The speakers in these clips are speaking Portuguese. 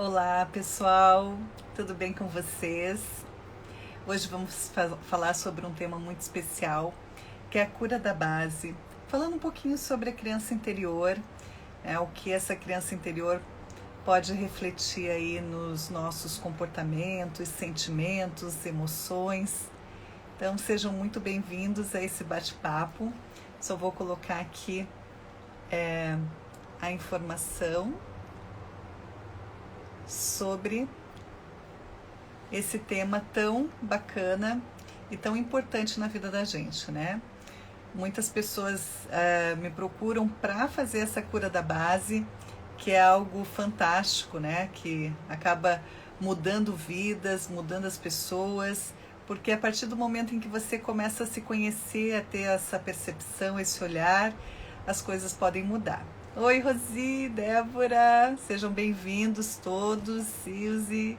Olá, pessoal, tudo bem com vocês? Hoje vamos falar sobre um tema muito especial, que é a cura da base. Falando um pouquinho sobre a criança interior, o que essa criança interior pode refletir aí nos nossos comportamentos, sentimentos, emoções. Então sejam muito bem-vindos a esse bate-papo. Só vou colocar aqui a informação sobre esse tema tão bacana e tão importante na vida da gente, né? Muitas pessoas me procuram para fazer essa cura da base, que é algo fantástico, né? Que acaba mudando vidas, mudando as pessoas, porque a partir do momento em que você começa a se conhecer, a ter essa percepção, esse olhar, as coisas podem mudar. Oi, Rosi, Débora, sejam bem-vindos todos, Silzi.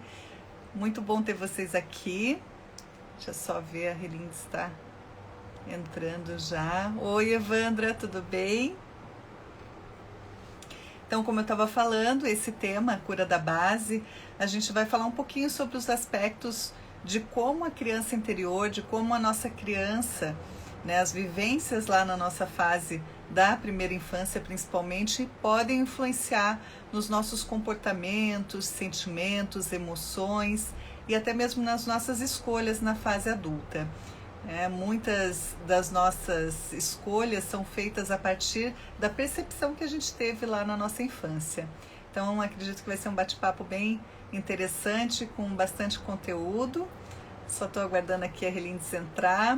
Muito bom ter vocês aqui. Deixa eu só ver, a Relinda está entrando já. Oi, Evandra, tudo bem? Então, como eu estava falando, esse tema, a cura da base, a gente vai falar um pouquinho sobre os aspectos de como a criança interior, de como a nossa criança, né, as vivências lá na nossa fase da primeira infância, principalmente, podem influenciar nos nossos comportamentos, sentimentos, emoções e até mesmo nas nossas escolhas na fase adulta. Muitas das nossas escolhas são feitas a partir da percepção que a gente teve lá na nossa infância. Então, acredito que vai ser um bate-papo bem interessante, com bastante conteúdo. Só estou aguardando aqui a Relindes entrar,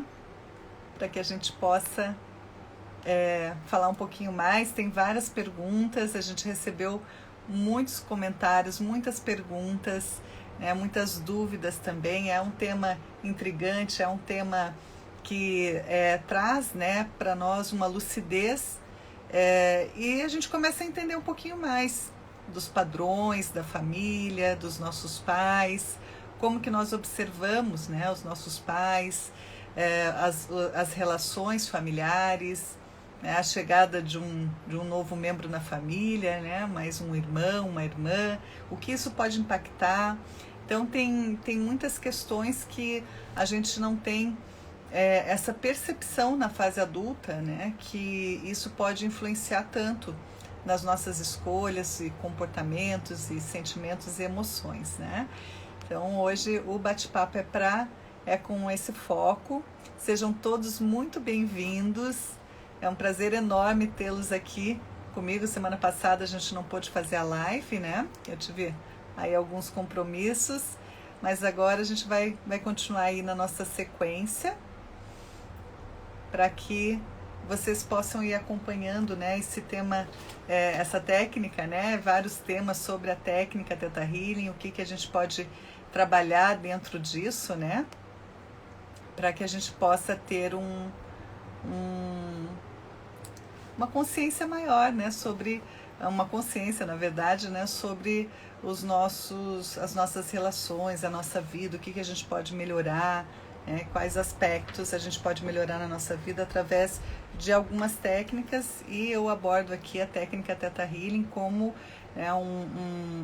para que a gente possa falar um pouquinho mais. Tem várias perguntas, a gente recebeu muitos comentários, muitas perguntas, muitas dúvidas também. É um tema intrigante, é um tema que traz, né, para nós uma lucidez, e a gente começa a entender um pouquinho mais dos padrões da família, dos nossos pais, como que nós observamos, né, os nossos pais, as relações familiares, né, a chegada de um novo membro na família, né, mais um irmão, uma irmã, o que isso pode impactar. Então tem muitas questões que a gente não tem essa percepção na fase adulta, né, que isso pode influenciar tanto nas nossas escolhas e comportamentos e sentimentos e emoções, né? Então hoje o bate-papo é com esse foco. Sejam todos muito bem-vindos. É um prazer enorme tê-los aqui comigo. Semana passada a gente não pôde fazer a live, né? Eu tive aí alguns compromissos, mas agora a gente vai continuar aí na nossa sequência para que vocês possam ir acompanhando, né, esse tema, essa técnica, né, vários temas sobre a técnica Theta Healing, o que a gente pode trabalhar dentro disso, né, para que a gente possa ter uma consciência maior, né, sobre uma consciência, na verdade, né, sobre as nossas relações, a nossa vida, o que a gente pode melhorar, quais aspectos a gente pode melhorar na nossa vida através de algumas técnicas, e eu abordo aqui a técnica Theta Healing como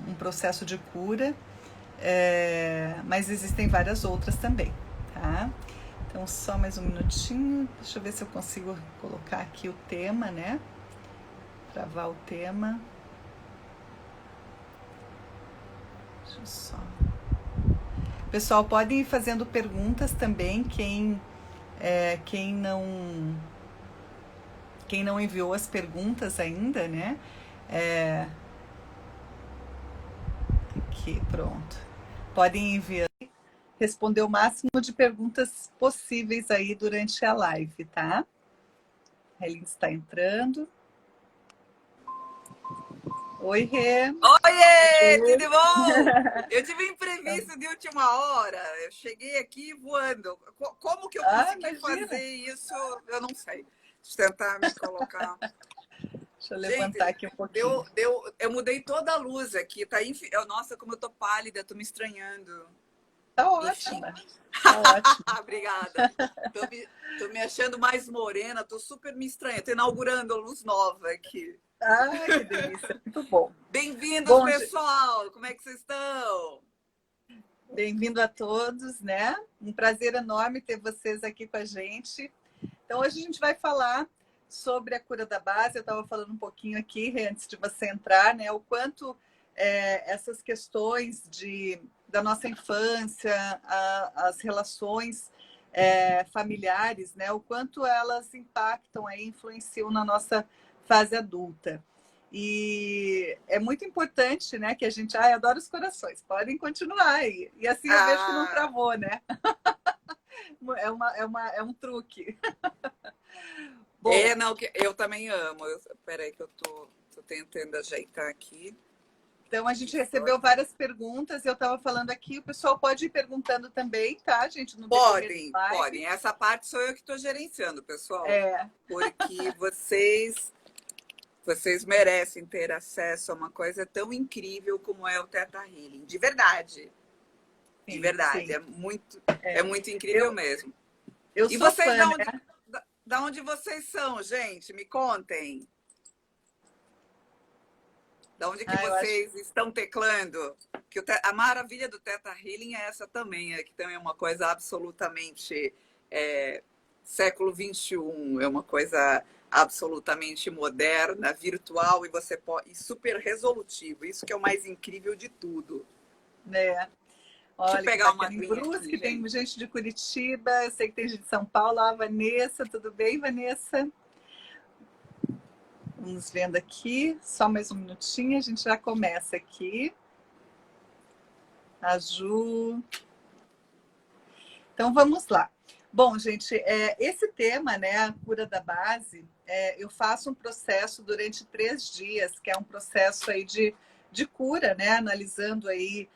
um processo de cura, mas existem várias outras também, tá? Então, só mais um minutinho, deixa eu ver se eu consigo colocar aqui o tema, né? Travar o tema. Deixa eu só... Pessoal, podem ir fazendo perguntas também, quem não enviou as perguntas ainda, né? Aqui, pronto. Podem enviar, responder o máximo de perguntas possíveis aí durante a live, tá? A Helene está entrando. Oi, Rê. Oiê, tudo bom? Eu tive um imprevisto de última hora. Eu cheguei aqui voando. Como que eu consegui fazer isso? Eu não sei. Deixa eu tentar me colocar. Deixa eu levantar aqui um pouquinho. Eu mudei toda a luz aqui. Tá nossa, como eu tô pálida, tô me estranhando. Tá ótima. Tá ótima. Obrigada. Tô me achando mais morena, tô super me estranhando. Tô inaugurando a luz nova aqui. Ai, que delícia, muito bom. Bem-vindos, Bom, pessoal! Como é que vocês estão? bem-vindo a todos, né? Um prazer enorme ter vocês aqui com a gente. Então, hoje a gente vai falar sobre a cura da base. Eu estava falando um pouquinho aqui, antes de você entrar, né? O quanto essas questões da nossa infância, as relações familiares, né? O quanto elas impactam, aí, influenciam na nossa fase adulta. E é muito importante, né, que a gente... Ai, adoro os corações, podem continuar aí. E assim eu vejo que não Ah, travou, né? É um truque. Bom, não, eu também amo. Peraí que eu tô tentando ajeitar aqui. então a gente recebeu várias perguntas, eu estava falando aqui, o pessoal pode ir perguntando também, tá, gente, no decorrer Podem, da live. podem. Essa parte sou eu que estou gerenciando, pessoal. É, Porque vocês merecem ter acesso a uma coisa tão incrível como é o Theta Healing. De verdade. De sim, verdade. sim. É muito incrível Eu, mesmo. eu E sou vocês, fã, né? da onde vocês são, gente? Me contem. Da onde que Ah, eu acho. vocês estão teclando? Que a maravilha do Theta Healing é essa também, que também é uma coisa absolutamente século XXI, é uma coisa absolutamente moderna, virtual e super resolutivo. Isso que é o mais incrível de tudo. Né? Deixa eu Olha que pegar uma bacana. Em aguinha aqui, Brusque tem gente. gente de Curitiba, eu sei que tem gente de São Paulo. A Vanessa, tudo bem, Vanessa? Vamos vendo aqui, só mais um minutinho, a gente já começa aqui. A Ju. Então vamos lá. Bom, gente, esse tema, né, a cura da base, eu faço um processo durante 3 dias, que é um processo aí de cura, né, analisando aí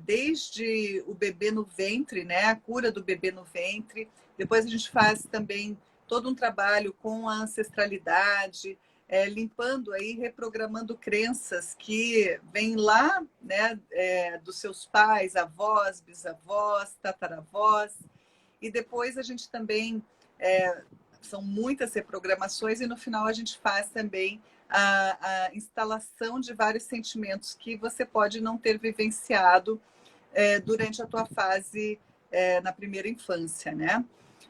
desde o bebê no ventre, né, a cura do bebê no ventre. Depois a gente faz também todo um trabalho com a ancestralidade, limpando aí, reprogramando crenças que vêm lá, né, dos seus pais, avós, bisavós, tataravós. E depois a gente também, são muitas reprogramações, e no final a gente faz também a instalação de vários sentimentos que você pode não ter vivenciado durante a tua fase na primeira infância, né?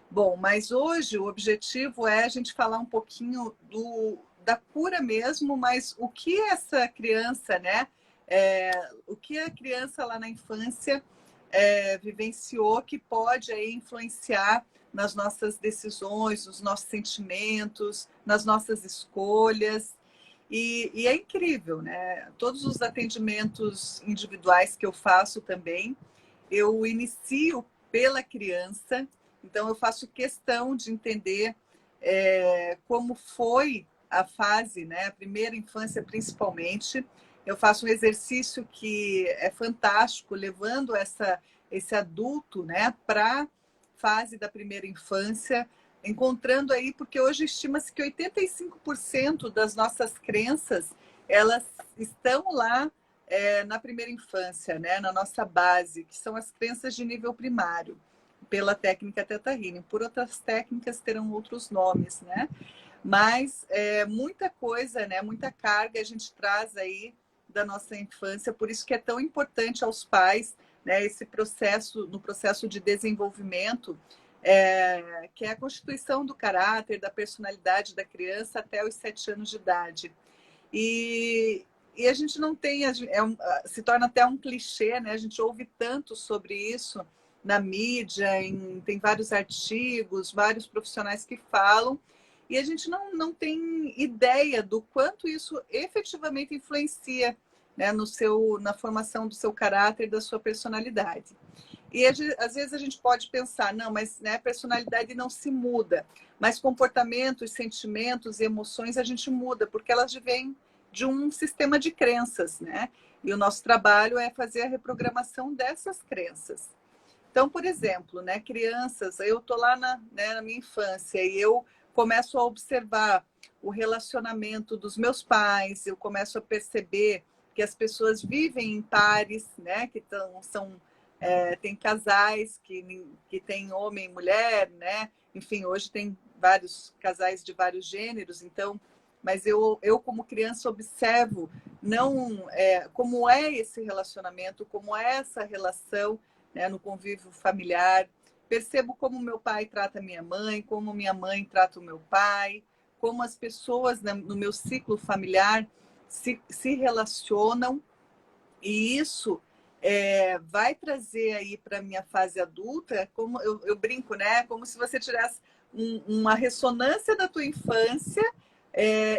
Bom, mas hoje o objetivo é a gente falar um pouquinho da cura mesmo, mas o que essa criança, né? O que a criança lá na infância vivenciou que pode aí influenciar nas nossas decisões, nos nossos sentimentos, nas nossas escolhas. E é incrível, né? Todos os atendimentos individuais que eu faço também, eu inicio pela criança, então eu faço questão de entender como foi a fase, né? A primeira infância principalmente. Eu faço um exercício que é fantástico, levando esse adulto, né, para a fase da primeira infância, encontrando aí, porque hoje estima-se que 85% das nossas crenças, elas estão lá na primeira infância, né, na nossa base, que são as crenças de nível primário, pela técnica Theta Healing. Por outras técnicas terão outros nomes, né? Mas muita coisa, né, muita carga a gente traz aí da nossa infância, por isso que é tão importante aos pais, né, esse processo, no processo de desenvolvimento, que é a constituição do caráter, da personalidade da criança até os 7 anos de idade. E a gente não tem, se torna até um clichê, né? A gente ouve tanto sobre isso na mídia, tem vários artigos, vários profissionais que falam, e a gente não tem ideia do quanto isso efetivamente influencia, né, na formação do seu caráter, da sua personalidade. E às vezes a gente pode pensar, não, mas né, a personalidade não se muda, mas comportamentos, sentimentos e emoções a gente muda, porque elas vêm de um sistema de crenças, né? E o nosso trabalho é fazer a reprogramação dessas crenças. Então, por exemplo, né, crianças, eu estou lá na minha infância e eu começo a observar o relacionamento dos meus pais, eu começo a perceber que as pessoas vivem em pares, né, tem casais que tem homem e mulher, né? Enfim, hoje tem vários casais de vários gêneros, então mas eu como criança observo não como é esse relacionamento, como é essa relação, né, no convívio familiar. Percebo como meu pai trata minha mãe, como minha mãe trata o meu pai, como as pessoas, né, no meu ciclo familiar se relacionam, e isso vai trazer aí para a minha fase adulta, como eu brinco, né? Como se você tivesse uma ressonância da tua infância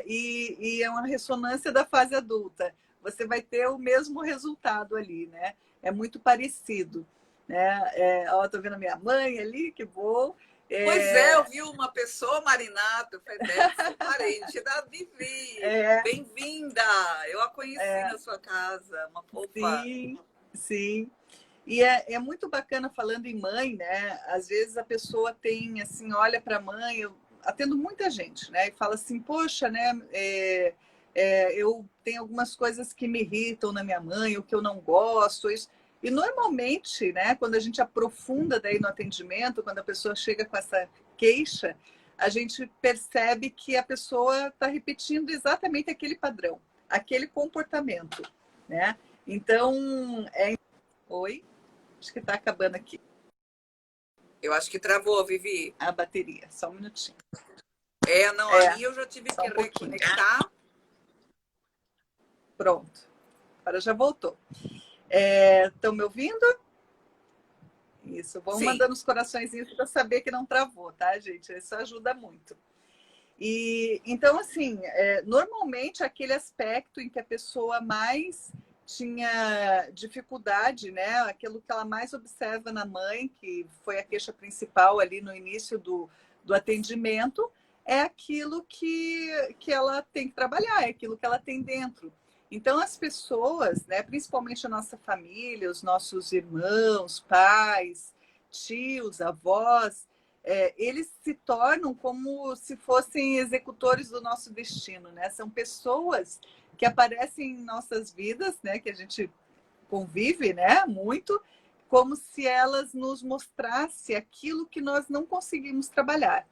e é uma ressonância da fase adulta. Você vai ter o mesmo resultado ali, né? É muito parecido, né? Ó, tô vendo a minha mãe ali, que bom. Pois é, eu vi uma pessoa, Marinato, eu falei, deve ser parente da Vivi. Bem-vinda! Eu a conheci na sua casa, uma fofa. Sim, sim. E é muito bacana falando em mãe, né? Às vezes a pessoa tem, assim, olha para a mãe, eu atendo muita gente, né? E fala assim, poxa, né? Eu tenho algumas coisas que me irritam na minha mãe, o que eu não gosto, isso. E normalmente, né? Quando a gente aprofunda daí no atendimento, quando a pessoa chega com essa queixa, a gente percebe que a pessoa está repetindo exatamente aquele padrão, aquele comportamento, né? Então, oi? Acho que está acabando aqui Eu acho que travou, Vivi. a bateria. Só um minutinho. Não, a minha eu já tive que pouquinho. reconectar. Pronto. Agora já voltou. Estão me ouvindo? Isso. Vão mandando os coraçõezinhos para saber que não travou, tá, gente? Isso ajuda muito. E então, assim, normalmente aquele aspecto em que a pessoa mais tinha dificuldade, né? Aquilo que ela mais observa na mãe, que foi a queixa principal ali no início do atendimento, é aquilo que ela tem que trabalhar, é aquilo que ela tem dentro. Então, as pessoas, né, principalmente a nossa família, os nossos irmãos, pais, tios, avós, eles se tornam como se fossem executores do nosso destino, né? São pessoas que aparecem em nossas vidas, né? Que a gente convive, né? Muito, como se elas nos mostrassem aquilo que nós não conseguimos trabalhar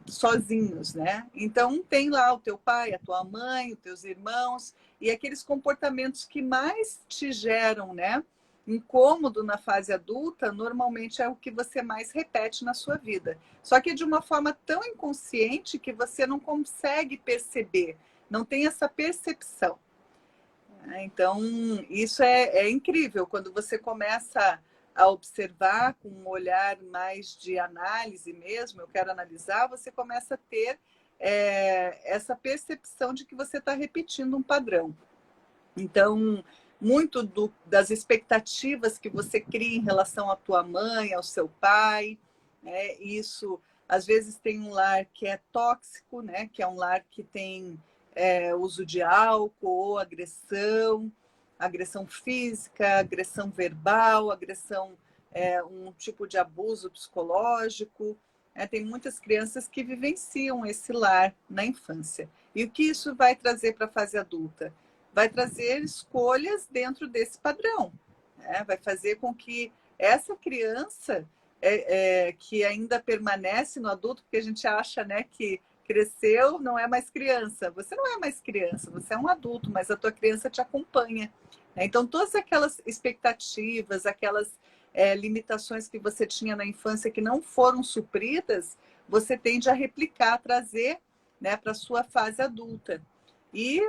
sozinhos, né? Então tem lá o teu pai, a tua mãe, os teus irmãos e aqueles comportamentos que mais te geram, né? Incômodo na fase adulta, normalmente é o que você mais repete na sua vida. Só que de uma forma tão inconsciente que você não consegue perceber, não tem essa percepção. Então, isso é incrível quando você começa a observar com um olhar mais de análise mesmo, eu quero analisar, você começa a ter essa percepção de que você está repetindo um padrão. Então, muito das expectativas que você cria em relação à tua mãe, ao seu pai, né? Isso, às vezes, tem um lar que é tóxico, né? Que é um lar que tem uso de álcool ou agressão física, agressão verbal, agressão, um tipo de abuso psicológico. Tem muitas crianças que vivenciam esse lar na infância. E o que isso vai trazer para a fase adulta? Vai trazer escolhas dentro desse padrão, né? Vai fazer com que essa criança que ainda permanece no adulto, porque a gente acha, né, que cresceu, não é mais criança. Você não é mais criança, você é um adulto, mas a tua criança te acompanha. Né? Então, todas aquelas expectativas, aquelas limitações que você tinha na infância que não foram supridas, você tende a replicar, a trazer, né, para a sua fase adulta. E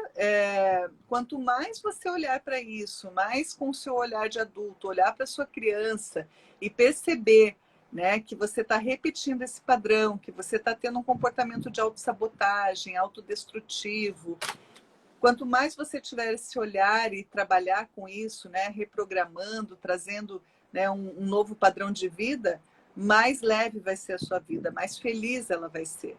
quanto mais você olhar para isso, mais com o seu olhar de adulto, olhar para a sua criança e perceber, né, que você está repetindo esse padrão, que você está tendo um comportamento de autossabotagem, autodestrutivo. Quanto mais você tiver esse olhar e trabalhar com isso, né, reprogramando, trazendo, né, um novo padrão de vida, mais leve vai ser a sua vida, mais feliz ela vai ser.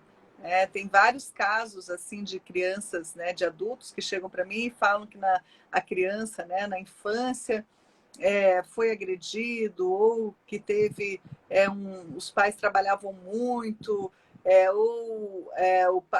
Tem vários casos assim de crianças, né, de adultos que chegam para mim e falam que a criança, né, na infância, foi agredido ou que teve os pais trabalhavam muito,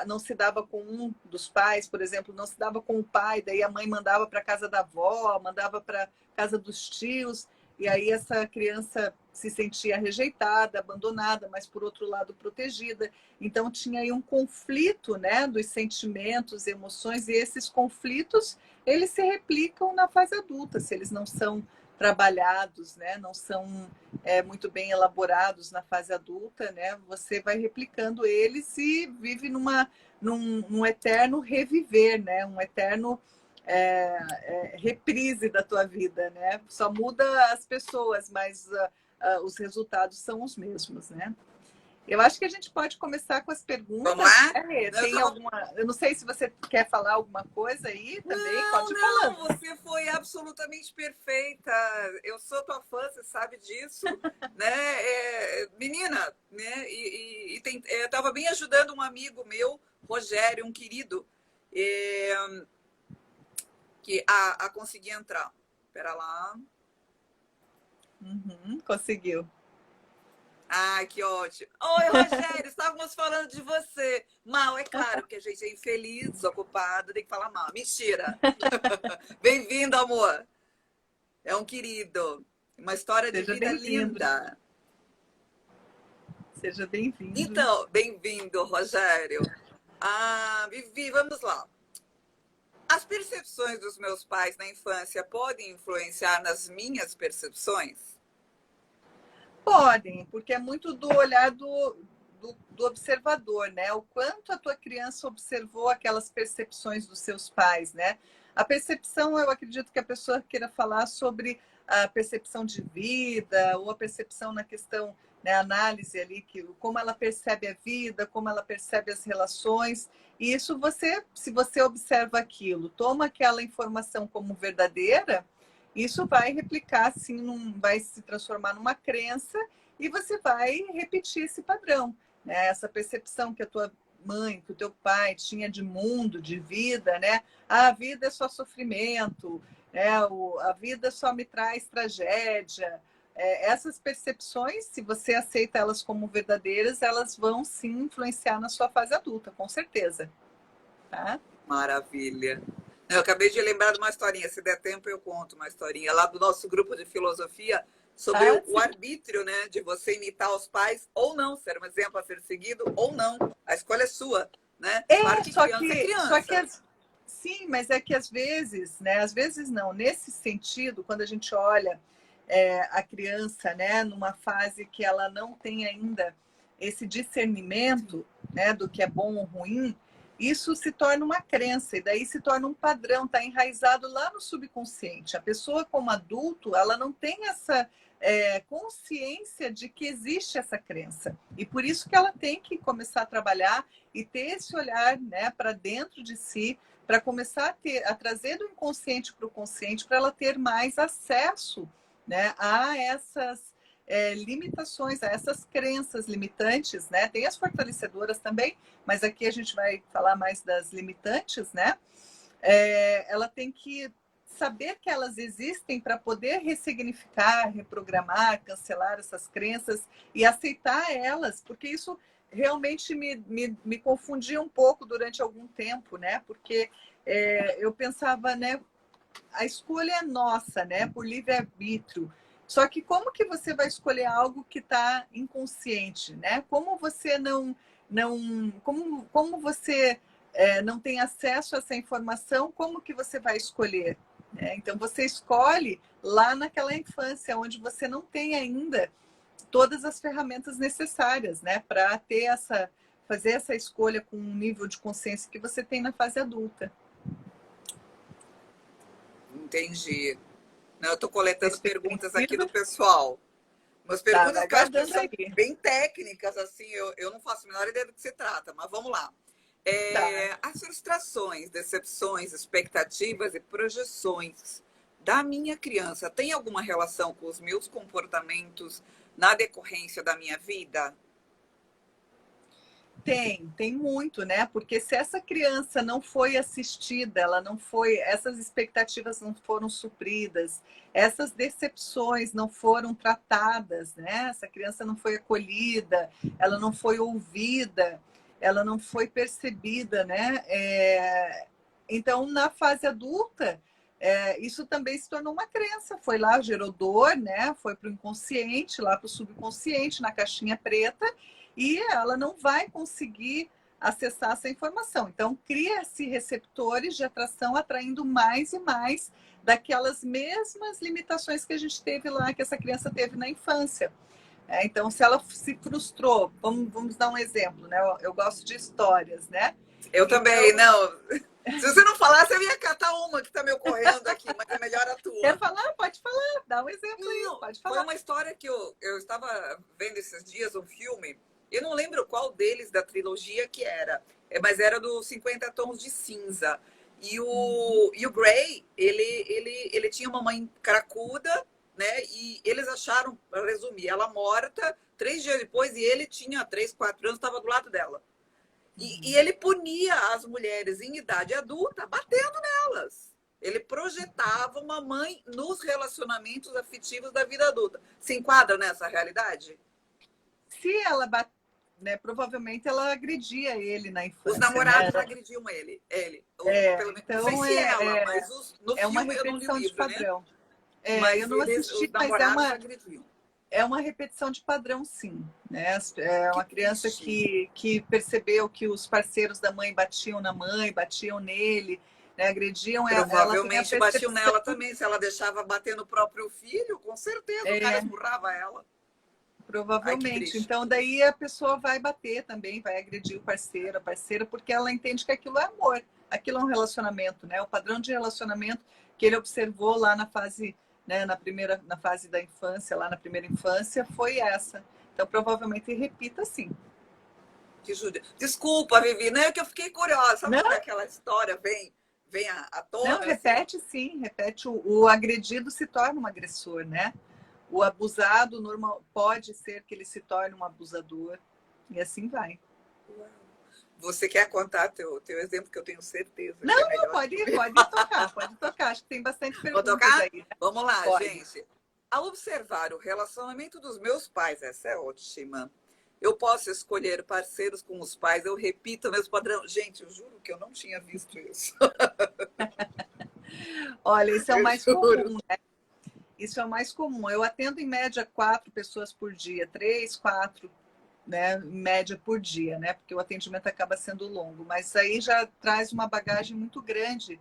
não se dava com um dos pais, por exemplo, não se dava com o pai, daí a mãe mandava para casa da avó, mandava para casa dos tios. e aí essa criança se sentia rejeitada, abandonada, mas por outro lado protegida. Então tinha aí um conflito, né, dos sentimentos, emoções, e esses conflitos eles se replicam na fase adulta, se eles não são trabalhados, né, não são muito bem elaborados na fase adulta, né, você vai replicando eles e vive num eterno reviver, né, um eterno reprise da tua vida, né? Só muda as pessoas, mas os resultados são os mesmos, né? Eu acho que a gente pode começar com as perguntas. Vamos lá? Tem alguma? Eu não sei se você quer falar alguma coisa aí também. Pode ir falando. Você foi absolutamente perfeita. Eu sou tua fã, você sabe disso, né? Menina, né? Eu estava bem ajudando um amigo meu, Rogério, um querido, que a conseguir entrar. Espera lá. Conseguiu. Ai, que ótimo. Oi, Rogério, estávamos falando de você. Mal, é claro que a gente é infeliz, desocupado, tem que falar mal. Mentira. Bem-vindo, amor. É um querido. Uma história de vida linda. Seja bem-vindo. Então, bem-vindo, Rogério. Vivi, vamos lá. As percepções dos meus pais na infância podem influenciar nas minhas percepções? Podem, porque é muito do olhar do observador, né? O quanto a tua criança observou aquelas percepções dos seus pais, né? A percepção, eu acredito que a pessoa queira falar sobre a percepção de vida, ou a percepção na questão, né, análise ali, como ela percebe a vida, como ela percebe as relações. E isso se você observa aquilo, toma aquela informação como verdadeira, isso vai replicar, sim, vai se transformar numa crença e você vai repetir esse padrão, né? Essa percepção que a tua mãe, que o teu pai tinha de mundo, de vida, né? A vida é só sofrimento, né? A vida só me traz tragédia. Essas percepções, se você aceita elas como verdadeiras, elas vão sim influenciar na sua fase adulta, com certeza. Tá? Maravilha. Eu acabei de lembrar de uma historinha, se der tempo eu conto uma historinha lá do nosso grupo de filosofia sobre o arbítrio, né, de você imitar os pais ou não, ser um exemplo a ser seguido ou não. A escolha é sua, né? Claro que criança é criança. Sim, mas é que às vezes, né, às vezes não, nesse sentido, quando a gente olha a criança, né, numa fase que ela não tem ainda esse discernimento, né, do que é bom ou ruim, isso se torna uma crença e daí se torna um padrão, está enraizado lá no subconsciente. A pessoa como adulto, ela não tem essa consciência de que existe essa crença. E por isso que ela tem que começar a trabalhar e ter esse olhar, né, para dentro de si, para começar a trazer do inconsciente para o consciente, para ela ter mais acesso, né, a essas limitações, a essas crenças limitantes, né? Tem as fortalecedoras também, mas aqui a gente vai falar mais das limitantes, né? Ela tem que saber que elas existem para poder ressignificar, reprogramar, cancelar essas crenças e aceitar elas, porque isso realmente me confundia um pouco durante algum tempo, né? Porque eu pensava, né? A escolha é nossa, né? Por livre-arbítrio. Só que como que você vai escolher algo que está inconsciente, né? Como você como você não tem acesso a essa informação, como que você vai escolher? Então você escolhe lá naquela infância, onde você não tem ainda todas as ferramentas necessárias, né? Para fazer essa escolha com um nível de consciência que você tem na fase adulta. Entendi. Eu estou coletando perguntas aqui do pessoal. Umas perguntas que eu acho que são bem técnicas, assim, eu não faço a menor ideia do que se trata, mas vamos lá. As frustrações, decepções, expectativas e projeções da minha criança têm alguma relação com os meus comportamentos na decorrência da minha vida? Tem muito, né? Porque se essa criança não foi assistida, essas expectativas não foram supridas, essas decepções não foram tratadas, né? Essa criança não foi acolhida, ela não foi ouvida, ela não foi percebida, né? Então, na fase adulta, isso também se tornou uma crença. Foi lá, gerou dor, né? Foi para o inconsciente, lá para o subconsciente, na caixinha preta, e ela não vai conseguir acessar essa informação. Então, cria-se receptores de atração atraindo mais e mais daquelas mesmas limitações que a gente teve lá, que essa criança teve na infância. Então, se ela se frustrou, vamos dar um exemplo, né? Eu gosto de histórias, né? Eu também, não. Se você não falasse, eu ia catar uma que está me ocorrendo aqui, mas é melhor a tua. Quer falar? Pode falar, dá um exemplo aí, pode falar. Foi uma história que eu estava vendo esses dias, um filme, eu não lembro qual deles da trilogia que era, mas era do 50 Tons de Cinza. E o Gray, ele tinha uma mãe cracuda, né? E eles acharam, para resumir, ela morta 3 dias depois, e ele tinha 3, 4 anos, estava do lado dela. E ele punia as mulheres em idade adulta batendo nelas. Ele projetava uma mãe nos relacionamentos afetivos da vida adulta. Se enquadra nessa realidade? Se ela né, provavelmente ela agredia ele na infância. Os namorados né? Agrediam ele. Então, não sei se ela, mas no é uma filme repetição eu não li o livro, de padrão. Né? Mas eu não assisti, os mas namorados agrediam. É uma repetição de padrão, sim. Né? É uma criança que percebeu que os parceiros da mãe batiam na mãe, batiam nele, né? Agrediam ela. Provavelmente batiam nela também. Se ela deixava bater no próprio filho, com certeza o cara esmurrava ela. Provavelmente. Então, daí a pessoa vai bater também, vai agredir o parceiro, a parceira, porque ela entende que aquilo é amor, aquilo é um relacionamento, né? O padrão de relacionamento que ele observou lá na fase, né, na fase da infância, lá na primeira infância, foi essa. Então, provavelmente repita sim. Desculpa, Vivi, não é que eu fiquei curiosa. Sabe quando aquela história vem à tona? Não, repete assim? Sim, repete. O agredido se torna um agressor, né? O abusado pode ser que ele se torne um abusador e assim vai. Você quer contar teu exemplo, que eu tenho certeza. Não, pode tocar. Acho que tem bastante perguntas aí. Né? Vamos lá, gente. Ao observar o relacionamento dos meus pais, essa é ótima. Eu posso escolher parceiros com os pais, eu repito o mesmo padrão. Gente, eu juro que eu não tinha visto isso. Olha, isso é o mais comum, né? Isso é o mais comum. Eu atendo em média 4 pessoas por dia, 3, 4, né, em média por dia, né? Porque o atendimento acaba sendo longo. Mas isso aí já traz uma bagagem muito grande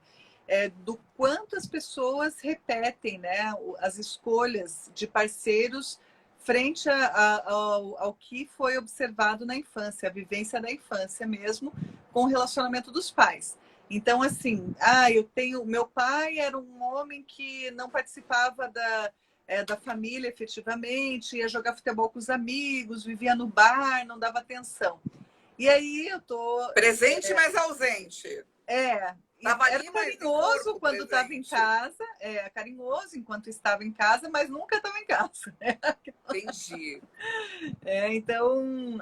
do quanto as pessoas repetem, né, as escolhas de parceiros frente ao que foi observado na infância, a vivência da infância mesmo, com o relacionamento dos pais. Então, assim, meu pai era um homem que não participava da família efetivamente, ia jogar futebol com os amigos, vivia no bar, não dava atenção. E aí eu tô... Presente, mas ausente. Era carinhoso quando estava em casa, carinhoso enquanto estava em casa, mas nunca estava em casa. Entendi. Então,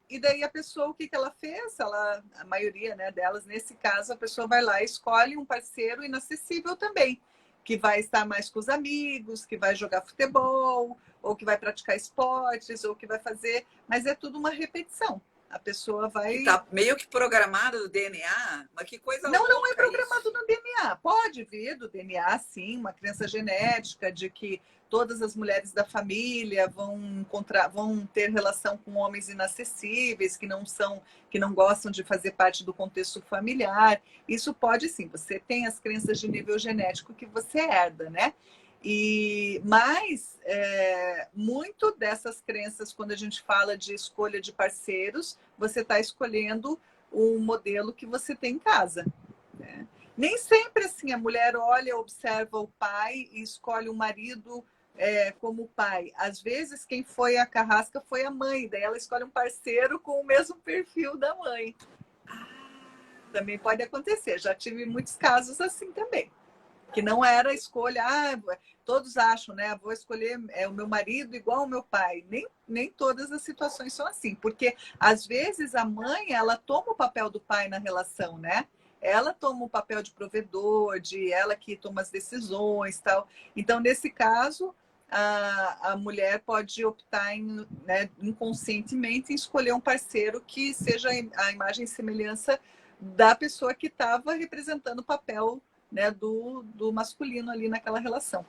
e daí a pessoa, o que ela fez? A maioria, né, delas, nesse caso, a pessoa vai lá e escolhe um parceiro inacessível também, que vai estar mais com os amigos, que vai jogar futebol, ou que vai praticar esportes, ou que vai fazer... Mas é tudo uma repetição. A pessoa vai... Está meio que programado no DNA, mas que coisa louca. Não é programado no DNA. Pode vir do DNA, sim, uma crença genética de que todas as mulheres da família vão ter relação com homens inacessíveis, que não gostam de fazer parte do contexto familiar. Isso pode sim. Você tem as crenças de nível genético que você herda, né? Mas muito dessas crenças, quando a gente fala de escolha de parceiros, você está escolhendo o modelo que você tem em casa. Né? Nem sempre assim, a mulher olha, observa o pai e escolhe o marido como pai. Às vezes, quem foi a carrasca foi a mãe, daí ela escolhe um parceiro com o mesmo perfil da mãe. Também pode acontecer, já tive muitos casos assim também. Que não era a escolha, todos acham, né? Vou escolher o meu marido igual ao meu pai. Nem todas as situações são assim, porque às vezes a mãe, ela toma o papel do pai na relação, né? Ela toma o papel de provedor, de ela que toma as decisões, tal. Então, nesse caso, a mulher pode optar inconscientemente em escolher um parceiro que seja a imagem e semelhança da pessoa que estava representando o papel né, do masculino ali naquela relação.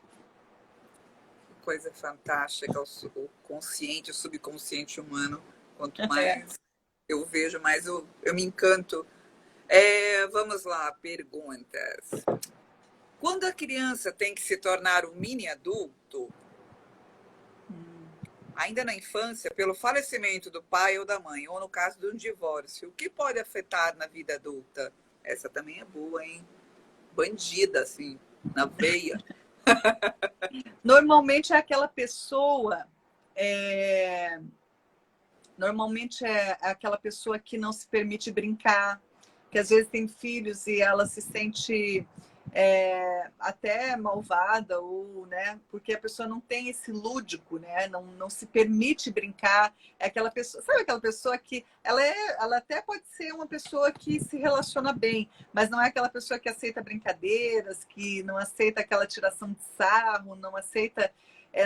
Coisa fantástica, o consciente, o subconsciente humano. Quanto mais eu vejo, mais eu me encanto. Vamos lá, perguntas. Quando a criança tem que se tornar um mini adulto, ainda na infância, pelo falecimento do pai ou da mãe, ou no caso de um divórcio, o que pode afetar na vida adulta? Essa também é boa, hein? Bandida, assim, na veia. Normalmente é aquela pessoa, normalmente é aquela pessoa que não se permite brincar, que às vezes tem filhos e ela se sente até malvada, ou, né, porque a pessoa não tem esse lúdico, né, não se permite brincar. É aquela pessoa, sabe aquela pessoa que ela até pode ser uma pessoa que se relaciona bem, mas não é aquela pessoa que aceita brincadeiras, que não aceita aquela tiração de sarro, não aceita,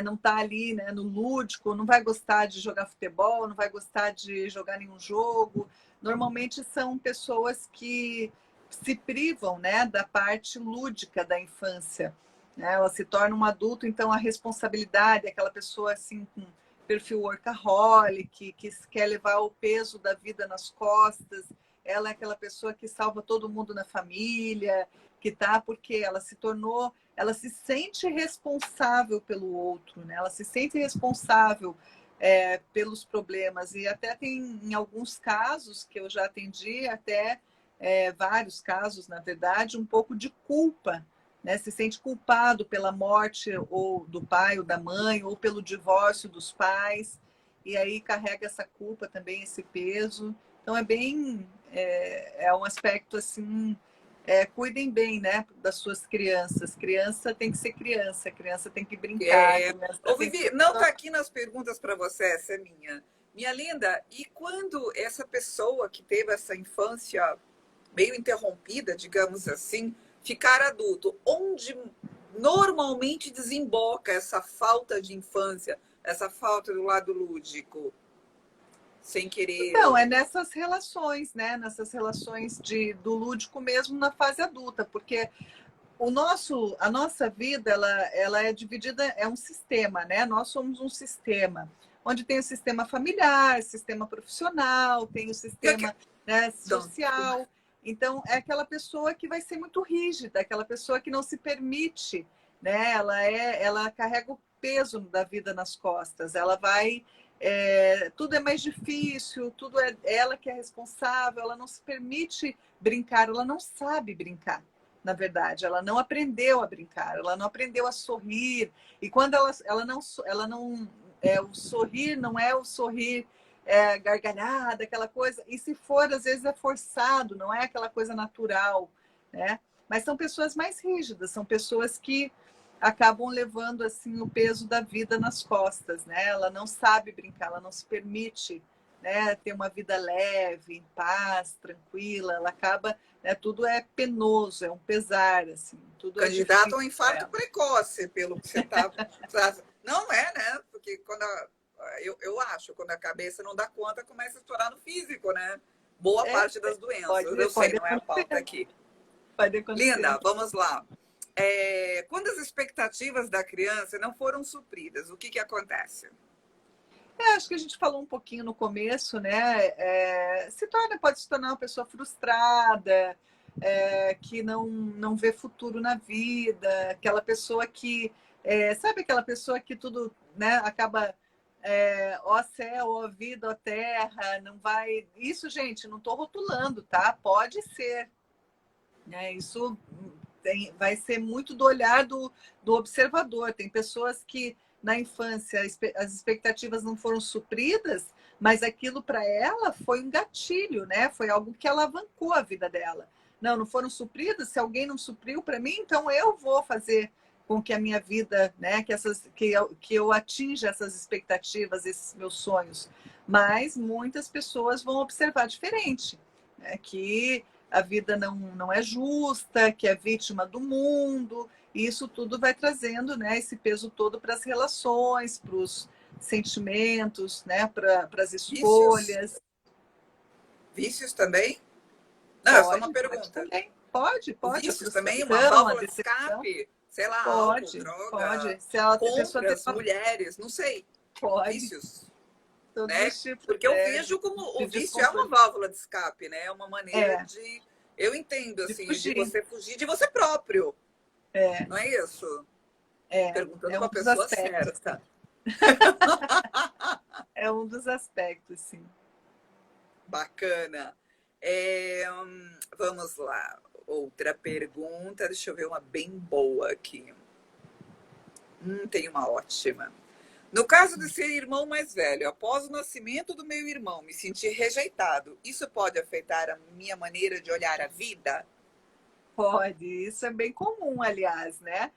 não está ali, né, no lúdico, não vai gostar de jogar futebol, não vai gostar de jogar nenhum jogo. Normalmente são pessoas que se privam, né, da parte lúdica da infância, né? Ela se torna um adulto, então a responsabilidade, aquela pessoa assim com perfil workaholic, que quer levar o peso da vida nas costas, ela é aquela pessoa que salva todo mundo na família, que tá porque ela se tornou, ela se sente responsável pelo outro, né? Ela se sente responsável pelos problemas, e até tem em alguns casos que eu já atendi, até vários casos, na verdade, um pouco de culpa, né? Se sente culpado pela morte ou do pai ou da mãe, ou pelo divórcio dos pais, e aí carrega essa culpa também, esse peso. Então é um aspecto assim, cuidem bem, né, das suas crianças. Criança tem que ser criança, criança tem que brincar. Ô, Vivi, não está aqui nas perguntas para você, essa é minha. Minha linda, e quando essa pessoa que teve essa infância meio interrompida, digamos assim, ficar adulto, onde normalmente desemboca essa falta de infância, essa falta do lado lúdico, sem querer? Então, é nessas relações, né? Nessas relações do lúdico mesmo na fase adulta, porque a nossa vida, ela é dividida, é um sistema, né? Nós somos um sistema, onde tem o sistema familiar, sistema profissional, tem o sistema, né, social. Então, é aquela pessoa que vai ser muito rígida, aquela pessoa que não se permite, né? Ela carrega o peso da vida nas costas, ela vai. Tudo é mais difícil, tudo é ela que é responsável, ela não se permite brincar, ela não sabe brincar. Na verdade, ela não aprendeu a brincar, ela não aprendeu a sorrir. E quando ela não o sorrir não é o sorrir gargalhada, aquela coisa. E se for, às vezes é forçado, não é aquela coisa natural, né? Mas são pessoas mais rígidas, são pessoas que acabam levando assim o peso da vida nas costas, né? Ela não sabe brincar, ela não se permite, né, ter uma vida leve, em paz, tranquila. Ela acaba, né, tudo é penoso, é um pesar, assim, tudo Candidato a um difícil. infarto precoce, pelo que você está. Não é, né? Porque eu acho, quando a cabeça não dá conta, começa a estourar no físico, né? Boa parte das doenças. Eu sei, não é a pauta aqui. Pode acontecer. Linda, vamos lá. Quando as expectativas da criança não foram supridas, o que acontece? Acho que a gente falou um pouquinho no começo, né? Pode se tornar uma pessoa frustrada, que não vê futuro na vida, aquela pessoa que, sabe aquela pessoa que tudo, né, acaba, ó céu, ó vida, ó terra, não vai. Isso, gente, não estou rotulando, tá? Pode ser, né? Isso vai ser muito do olhar do observador. Tem pessoas que na infância as expectativas não foram supridas, mas aquilo para ela foi um gatilho, né? Foi algo que alavancou a vida dela. Não foram supridas. Se alguém não supriu para mim, então eu vou fazer com que a minha vida, né, que eu atinja essas expectativas, esses meus sonhos. Mas muitas pessoas vão observar diferente, né? Que a vida não é justa, que é vítima do mundo, e isso tudo vai trazendo, né, esse peso todo para as relações, para os sentimentos, né, para as escolhas. Vícios também? Não, é só uma pergunta. Pode, O a vício também, uma frustração, a válvula de decepção. escape, sei lá, álcool, Pode, droga, pode. Se ela, a pessoa tem compras, mulheres, não sei, pode, vícios, todos né? os tipos Porque eu vejo como de o vício é uma descontrole. válvula de escape, né? É uma maneira É, de, eu entendo, de assim, de fugir. você fugir de você próprio, É, não é isso? Perguntando é com um a dos pessoa aspectos. certa. É um dos aspectos, sim. Bacana. Vamos lá. Outra pergunta. Deixa eu ver uma bem boa aqui. Tem uma ótima. No caso de ser irmão mais velho, após o nascimento do meu irmão, me sentir rejeitado, isso pode afetar a minha maneira de olhar a vida? Pode, isso é bem comum, aliás, né?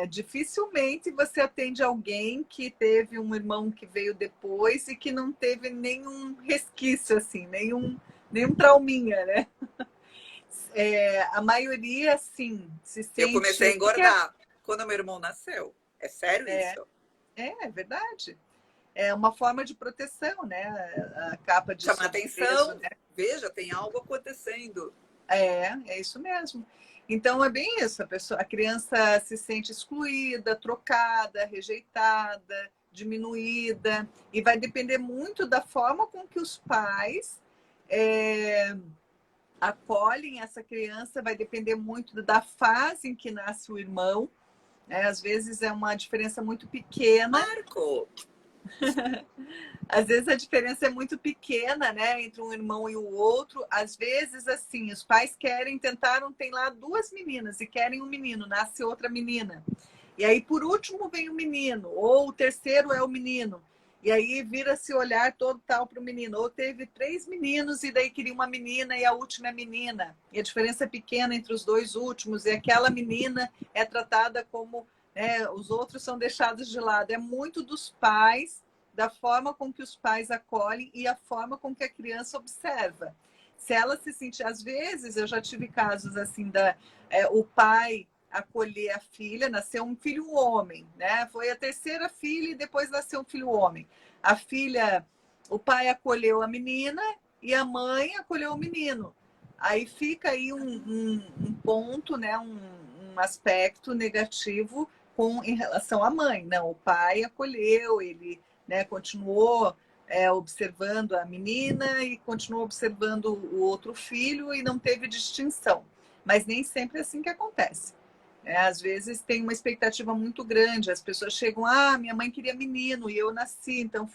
Dificilmente você atende alguém que teve um irmão que veio depois e que não teve nenhum resquício, assim, nenhum trauminha, né? A maioria, sim, se Eu comecei a sente. Porque engordar quando meu irmão nasceu. É sério é, isso? é verdade. É uma forma de proteção, né? A capa de Chamar sobrepeso, atenção. né? Veja, tem algo acontecendo. É isso mesmo. Então é bem isso, a criança se sente excluída, trocada, rejeitada, diminuída, e vai depender muito da forma com que os pais é, acolhem essa criança, vai depender muito da fase em que nasce o irmão, né? Às vezes é uma diferença muito pequena. Marco, Às vezes a diferença é muito pequena, né, entre um irmão e o outro. Às vezes, assim, os pais tem lá duas meninas e querem um menino, nasce outra menina. E aí, por último, vem o menino, ou o terceiro é o menino. E aí vira-se olhar todo tal para o menino. Ou teve três meninos e daí queria uma menina e a última é menina. E a diferença é pequena entre os dois últimos. E aquela menina é tratada como, né, os outros são deixados de lado. É muito dos pais, da forma com que os pais acolhem e a forma com que a criança observa. Se ela se sentir, às vezes, eu já tive casos assim o pai acolher a filha, nasceu um filho homem, né? Foi a terceira filha e depois nasceu um filho homem. A filha, o pai acolheu a menina e a mãe acolheu o menino. Aí fica aí um ponto, né? Um aspecto negativo em relação à mãe. Não, o pai acolheu, ele, né, continuou observando a menina e continuou observando o outro filho e não teve distinção. Mas nem sempre é assim que acontece. Às vezes tem uma expectativa muito grande, as pessoas chegam, minha mãe queria menino e eu nasci, então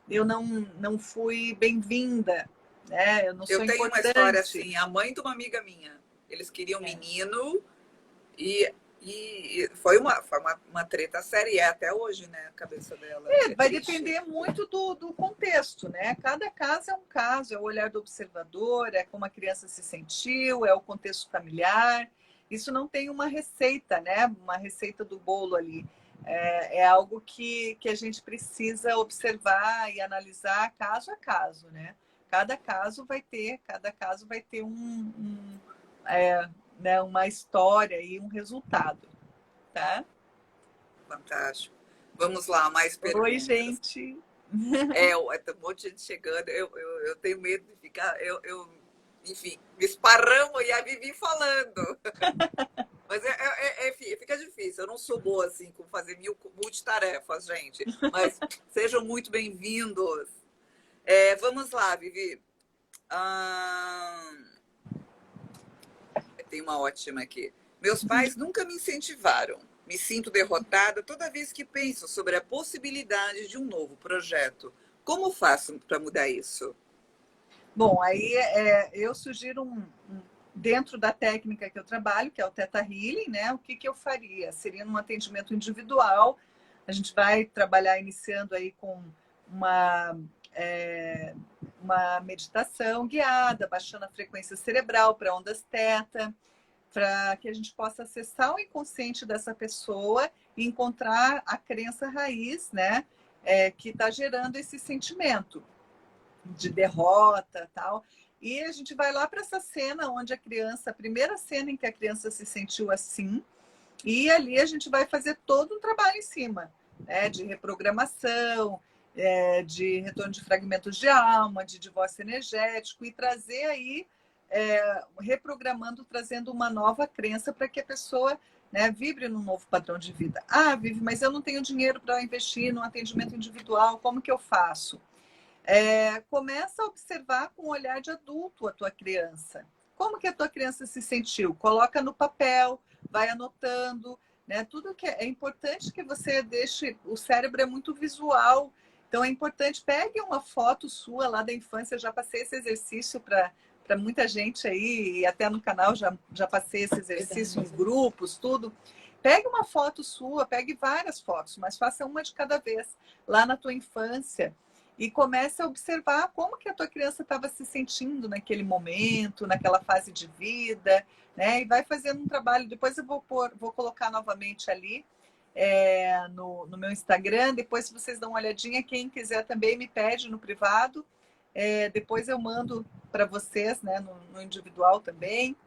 eu não fui bem-vinda, né? Eu não eu sou tenho uma história importante. assim, a mãe de uma amiga minha. Eles queriam menino e, e foi uma treta séria, é até hoje, né? A cabeça dela. É Vai triste. depender muito do contexto, né? Cada caso é um caso, é o olhar do observador, é como a criança se sentiu, é o contexto familiar. Isso não tem uma receita, né? Uma receita do bolo ali. É algo que a gente precisa observar e analisar caso a caso, né? Cada caso vai ter né, uma história e um resultado, tá? Fantástico. Vamos lá, mais Oi, perguntas. gente. Tem um monte de gente chegando. Eu tenho medo de ficar. Enfim, me esparramo e a Vivi falando. Mas fica difícil. Eu não sou boa assim com fazer multitarefas, gente. Mas sejam muito bem-vindos. Vamos lá, Vivi. Tem uma ótima aqui. Meus pais nunca me incentivaram. Me sinto derrotada toda vez que penso sobre a possibilidade de um novo projeto. Como faço para mudar isso? Bom, aí eu sugiro dentro da técnica que eu trabalho, que é o Theta Healing, né? O que eu faria? Seria num atendimento individual. A gente vai trabalhar iniciando aí com uma, uma meditação guiada, baixando a frequência cerebral para ondas Theta, para que a gente possa acessar o inconsciente dessa pessoa e encontrar a crença raiz, né? Que está gerando esse sentimento de derrota, tal. E a gente vai lá para essa cena onde a primeira cena em que a criança se sentiu assim, e ali a gente vai fazer todo um trabalho em cima, né, de reprogramação, de retorno de fragmentos de alma, de divórcio energético, e trazer aí reprogramando, trazendo uma nova crença para que a pessoa, né, vibre num novo padrão de vida. Ah, Vivi, mas eu não tenho dinheiro para investir num atendimento individual, como que eu faço? Começa a observar com um olhar de adulto a tua criança. Como que a tua criança se sentiu? Coloca no papel, vai anotando, né? Tudo que é importante que você deixe, o cérebro é muito visual, então é importante, pegue uma foto sua lá da infância, eu já passei esse exercício para muita gente aí, e até no canal já passei esse exercício em grupos, tudo. Pegue uma foto sua, pegue várias fotos, mas faça uma de cada vez, lá na tua infância, e comece a observar como que a tua criança estava se sentindo naquele momento, naquela fase de vida, né? E vai fazendo um trabalho. Depois eu vou colocar novamente ali no meu Instagram. Depois, se vocês dão uma olhadinha, quem quiser também me pede no privado. Depois eu mando para vocês, né? No individual também.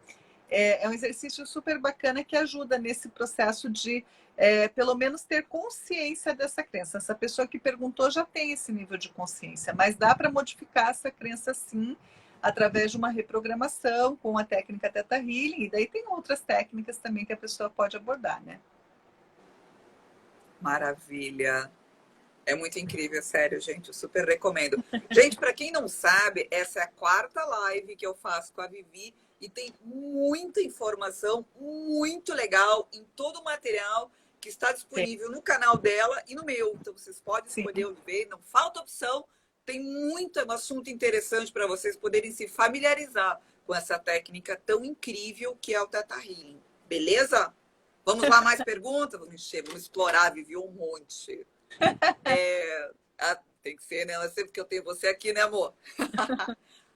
É um exercício super bacana que ajuda nesse processo de, pelo menos, ter consciência dessa crença. Essa pessoa que perguntou já tem esse nível de consciência, mas dá para modificar essa crença sim, através de uma reprogramação com a técnica Theta Healing, e daí tem outras técnicas também que a pessoa pode abordar, né? Maravilha! É muito incrível, sério, gente. Eu super recomendo. Gente, para quem não sabe, essa é a 4ª live que eu faço com a Vivi e tem muita informação muito legal em todo o material que está disponível no canal dela e no meu. Então, vocês podem escolher onde ver, não falta opção. Tem muito assunto interessante para vocês poderem se familiarizar com essa técnica tão incrível que é o Theta Healing. Beleza? Vamos lá, mais perguntas? Vamos explorar, Vivi, um monte. Tem que ser, né? Não sei porque eu tenho você aqui, né, amor?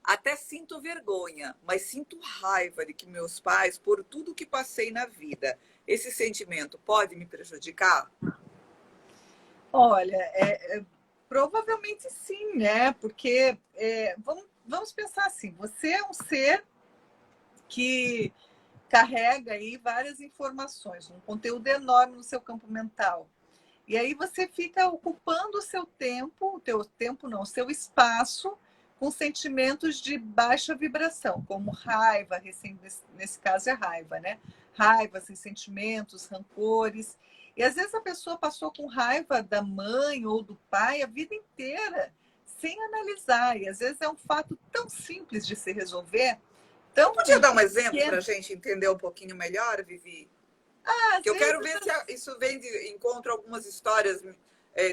Até sinto vergonha, mas sinto raiva de que meus pais, por tudo que passei na vida, esse sentimento pode me prejudicar? Olha, provavelmente sim, né? Porque vamos pensar assim, você é um ser que carrega aí várias informações, um conteúdo enorme no seu campo mental. E aí você fica ocupando o seu tempo, o seu espaço, com sentimentos de baixa vibração, como raiva, nesse caso é raiva, né? Raiva, sentimentos, rancores. E às vezes a pessoa passou com raiva da mãe ou do pai a vida inteira, sem analisar. E às vezes é um fato tão simples de se resolver. Então, podia dar um exemplo para a gente entender um pouquinho melhor, Vivi? Que eu quero ver se isso vem de encontro algumas histórias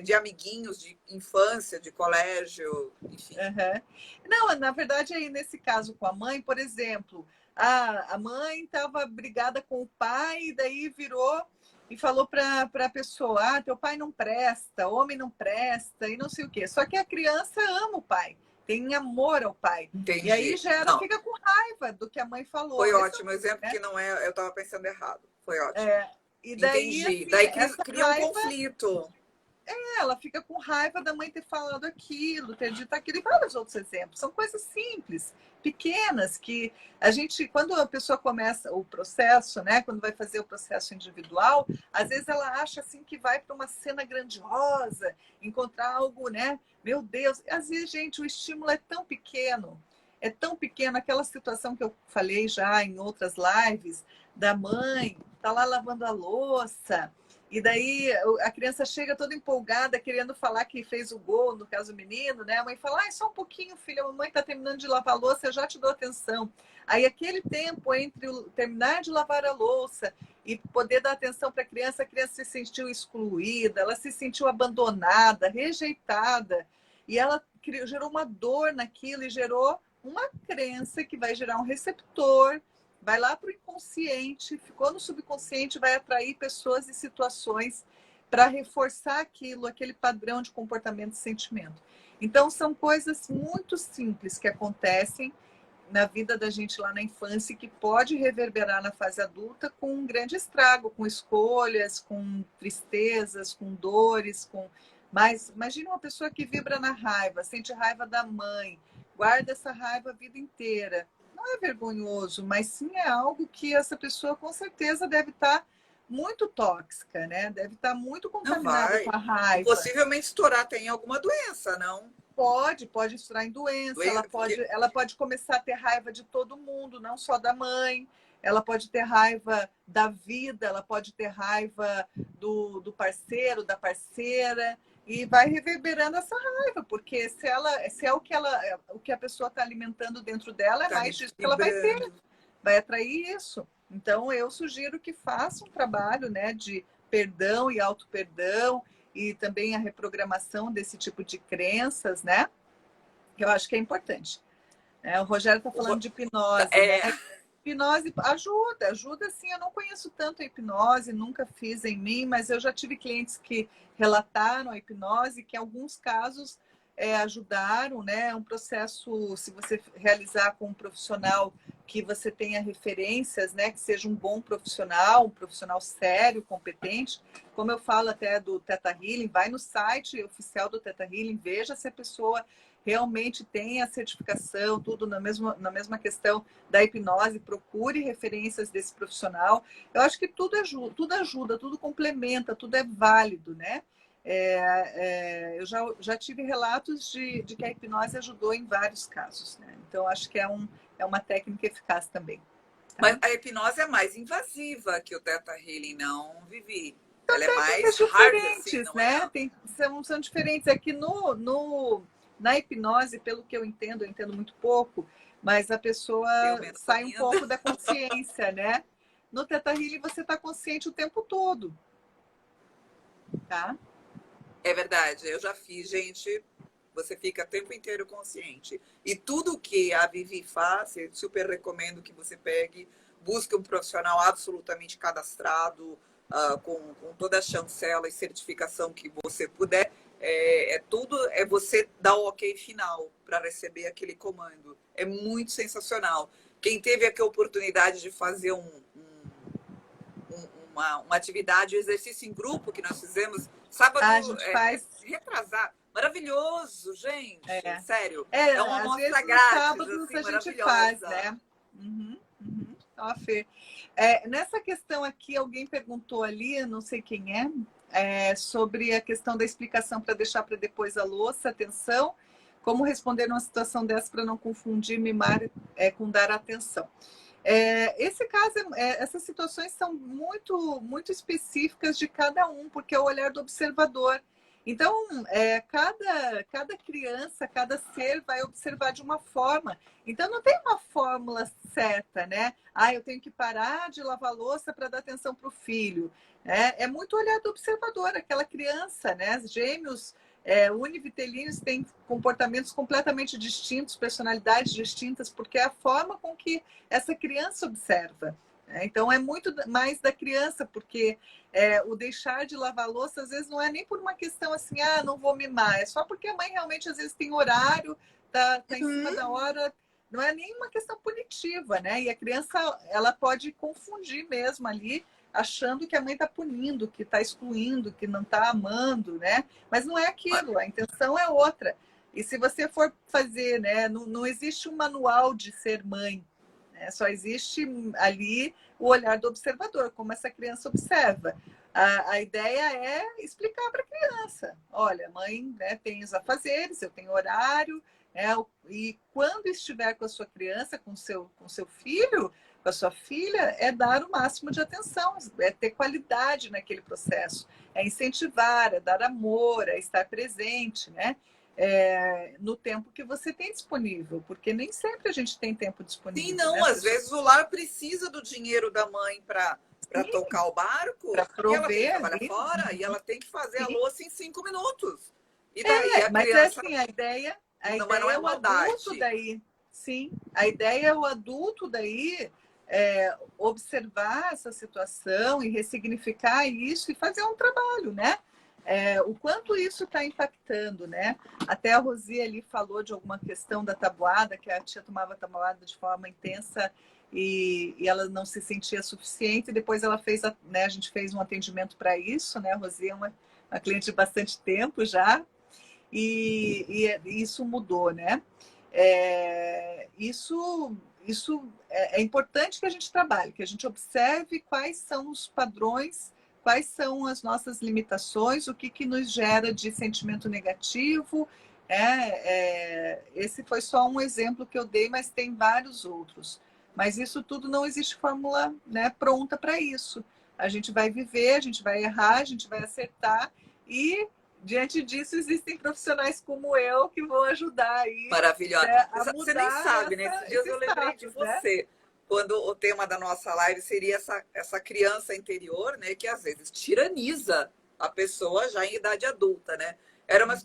de amiguinhos de infância, de colégio, enfim. Uhum. Não, na verdade, aí nesse caso com a mãe, por exemplo, a mãe estava brigada com o pai, e daí virou e falou para a pessoa: teu pai não presta, homem não presta, e não sei o quê. Só que a criança ama o pai, tem amor ao pai. Entendi. E aí fica com raiva do que a mãe falou. Foi ótimo, exemplo, né? Que não é, eu estava pensando errado. Foi ótimo. E daí, entendi. Assim, daí cria um conflito. Ela fica com raiva da mãe ter falado aquilo, ter dito aquilo, e vários outros exemplos. São coisas simples, pequenas, que a gente, quando a pessoa começa o processo, né, quando vai fazer o processo individual, às vezes ela acha assim que vai para uma cena grandiosa, encontrar algo, né? Meu Deus, às vezes, gente, o estímulo é tão pequeno, aquela situação que eu falei já em outras lives, da mãe, tá lá lavando a louça, e daí a criança chega toda empolgada, querendo falar que fez o gol, no caso o menino, né? A mãe fala: só um pouquinho, filha, a mamãe está terminando de lavar a louça, eu já te dou atenção. Aí aquele tempo entre terminar de lavar a louça e poder dar atenção para a criança se sentiu excluída, ela se sentiu abandonada, rejeitada, e ela gerou uma dor naquilo e gerou uma crença que vai gerar um receptor, vai lá para o inconsciente, ficou no subconsciente, vai atrair pessoas e situações para reforçar aquele padrão de comportamento e sentimento. Então, são coisas muito simples que acontecem na vida da gente lá na infância, que pode reverberar na fase adulta com um grande estrago, com escolhas, com tristezas, com dores, Mas imagina uma pessoa que vibra na raiva, sente raiva da mãe, guarda essa raiva a vida inteira. Não é vergonhoso, mas sim é algo que essa pessoa com certeza deve estar muito tóxica, né? Deve estar muito contaminada com a raiva. Possivelmente estourar tem alguma doença, não? pode estourar em doença, Porque ela pode começar a ter raiva de todo mundo, não só da mãe. Ela pode ter raiva da vida, ela pode ter raiva do parceiro, da parceira, e vai reverberando essa raiva, porque se é o que a pessoa está alimentando dentro dela, é tá mais disso que ela vai ter, vibrando. vai atrair isso. Então, eu sugiro que faça um trabalho, né, de perdão e auto-perdão, e também a reprogramação desse tipo de crenças, né? Que eu acho que é importante. O Rogério está falando de hipnose, né? É, Hipnose ajuda sim. Eu não conheço tanto a hipnose, nunca fiz em mim, mas eu já tive clientes que relataram a hipnose, que em alguns casos ajudaram, né? É um processo, se você realizar com um profissional que você tenha referências, né? Que seja um profissional sério, competente. Como eu falo até do Theta Healing, vai no site oficial do Theta Healing, veja se a pessoa realmente tem a certificação, tudo na mesma questão da hipnose, procure referências desse profissional. Eu acho que tudo ajuda, tudo complementa, tudo é válido, né? Eu já tive relatos de que a hipnose ajudou em vários casos, né? Então, acho que é uma técnica eficaz também. mas Tá? a hipnose é mais invasiva que o Theta Healing, não, Vivi? São Ela é técnicas mais hard, assim, diferentes, não é? né? São diferentes. É que na hipnose, pelo que eu entendo muito pouco, mas a pessoa Eu menos sai um ainda. pouco da consciência, né? No Theta Healing você está consciente o tempo todo, tá? É verdade, eu já fiz, gente. Você fica o tempo inteiro consciente. E tudo que a Vivi faz, eu super recomendo que você pegue, busque um profissional absolutamente cadastrado, com toda a chancela e certificação que você puder. É você dar o ok final para receber aquele comando. É muito sensacional. Quem teve aqui a oportunidade de fazer uma atividade, um exercício em grupo que nós fizemos sábado A gente faz. retrasado. Maravilhoso, gente. Sério. É uma Às amostra vezes nos grátis, sábados assim, a gente faz, maravilhosa. né? Uhum, uhum. Ó, Fê. Nessa questão aqui, alguém perguntou ali, não sei quem sobre a questão da explicação para deixar para depois a louça. Atenção, como responder numa situação dessa para não confundir mimar com dar atenção. Esse caso, essas situações são muito, muito específicas de cada um, porque é o olhar do observador. Então, cada criança, cada ser vai observar de uma forma. Então, não tem uma fórmula certa, né? Eu tenho que parar de lavar louça para dar atenção para o filho. É muito olhar do observador, aquela criança, né? Gêmeos univitelinos têm comportamentos completamente distintos, personalidades distintas, porque é a forma com que essa criança observa. Então, é muito mais da criança, porque o deixar de lavar louça, às vezes, não é nem por uma questão assim, não vou mimar, é só porque a mãe realmente, às vezes, tem horário, tá em cima da hora, não é nem uma questão punitiva, né? E a criança, ela pode confundir mesmo ali, achando que a mãe está punindo, que está excluindo, que não está amando, né? Mas não é aquilo, a intenção é outra. E se você for fazer, né, não existe um manual de ser mãe, né? Só existe ali o olhar do observador, como essa criança observa. A ideia é explicar para a criança: olha, mãe, né, tem os afazeres, eu tenho horário, e quando estiver com a sua criança, com seu filho, com a sua filha, é dar o máximo de atenção, é ter qualidade naquele processo, é incentivar, é dar amor, é estar presente, né? No tempo que você tem disponível, porque nem sempre a gente tem tempo Sim, disponível, não. né? Às vezes o lar precisa do dinheiro da mãe para tocar o barco Para e ela tem que prover trabalhar ali. fora e ela tem que fazer a Sim. louça em 5 minutos. E daí a Mas é criança assim, a não ideia é é o adulto maldade. daí. Sim, a ideia é o adulto daí observar essa situação e ressignificar isso e fazer um trabalho, né? O quanto isso está impactando, né? Até a Rosi ali falou de alguma questão da tabuada, que a tia tomava tabuada de forma intensa e ela não se sentia suficiente. Depois ela fez, né, a gente fez um atendimento para isso, né? A Rosi é uma cliente de bastante tempo já, e isso mudou, né? Isso é importante que a gente trabalhe, que a gente observe quais são os padrões, quais são as nossas limitações, o que nos gera de sentimento negativo, Esse foi só um exemplo que eu dei, mas tem vários outros. Mas isso tudo não existe fórmula, né, pronta para isso. A gente vai viver, a gente vai errar, a gente vai acertar e diante disso existem profissionais como eu que vão ajudar aí, Maravilhosa. né, a Você nem mudar sabe, nesses dias esse eu lembrei de status, né? você, quando o tema da nossa live seria essa criança interior, né, que às vezes tiraniza a pessoa já em idade adulta, né?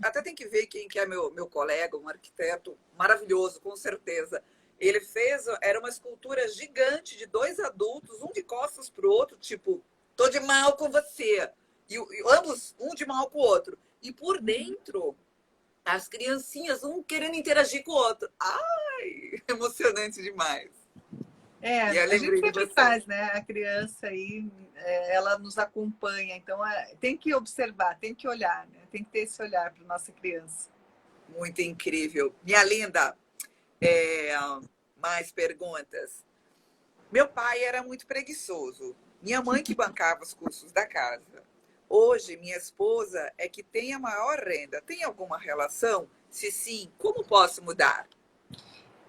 Até tem que ver quem que é meu colega, um arquiteto maravilhoso, com certeza. Ele fez, era uma escultura gigante de dois adultos, um de costas para o outro, tipo, tô de mal com você. E ambos, um de mal com o outro. E por dentro, as criancinhas, um querendo interagir com o outro. Ai, emocionante demais. E eu A gente lembrei de sempre você. faz, né? A criança aí, ela nos acompanha, então tem que observar, tem que olhar, né? Tem que ter esse olhar para nossa criança. Muito incrível. Minha linda, mais perguntas. Meu pai era muito preguiçoso. Minha mãe que bancava os custos da casa. Hoje, minha esposa é que tem a maior renda. Tem alguma relação? Se sim, como posso mudar?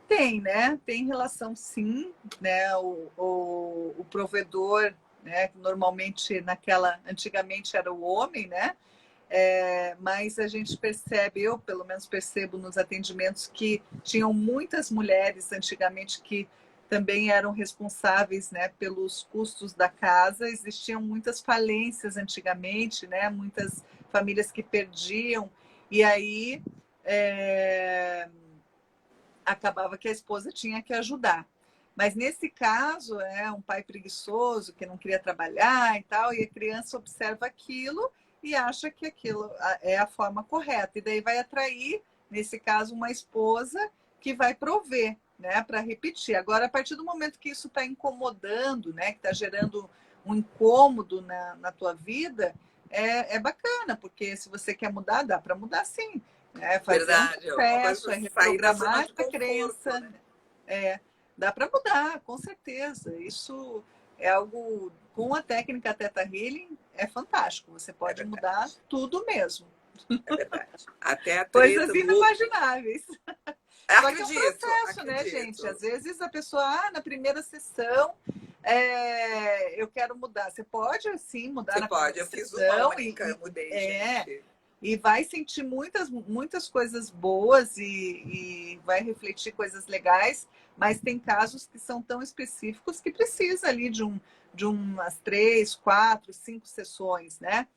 Tem, né? Tem relação sim, né? O provedor, né? Normalmente antigamente era o homem, né? Mas a gente percebe, eu pelo menos percebo nos atendimentos que tinham muitas mulheres antigamente que também eram responsáveis, né, pelos custos da casa. Existiam muitas falências antigamente, né, muitas famílias que perdiam, e aí acabava que a esposa tinha que ajudar. Mas nesse caso, é um pai preguiçoso que não queria trabalhar e tal, e a criança observa aquilo e acha que aquilo é a forma correta. E daí vai atrair, nesse caso, uma esposa que vai prover, né, para repetir. Agora, a partir do momento que isso está incomodando, né, que está gerando um incômodo na tua vida, é bacana, porque se você quer mudar, dá para mudar sim. Fazer um Verdade, é uma processo, coisa sair da zona reprogramar de a conforto, crença. né? Dá para mudar, com certeza. Isso é algo, com a técnica Theta Healing, é fantástico. Você É pode mudar verdade, tudo mesmo. é verdade. Até a Coisas treta do. inimagináveis. Só que é um Acredito, processo, né, gente? Às acredito. vezes a pessoa, na primeira sessão, eu quero mudar. Você pode, sim, mudar Você na pode. primeira Eu fiz uma sessão única, eu mudei, é, gente. e vai sentir muitas coisas boas e vai refletir coisas legais, mas tem casos que são tão específicos que precisa ali de umas 3, 4, 5 sessões, né?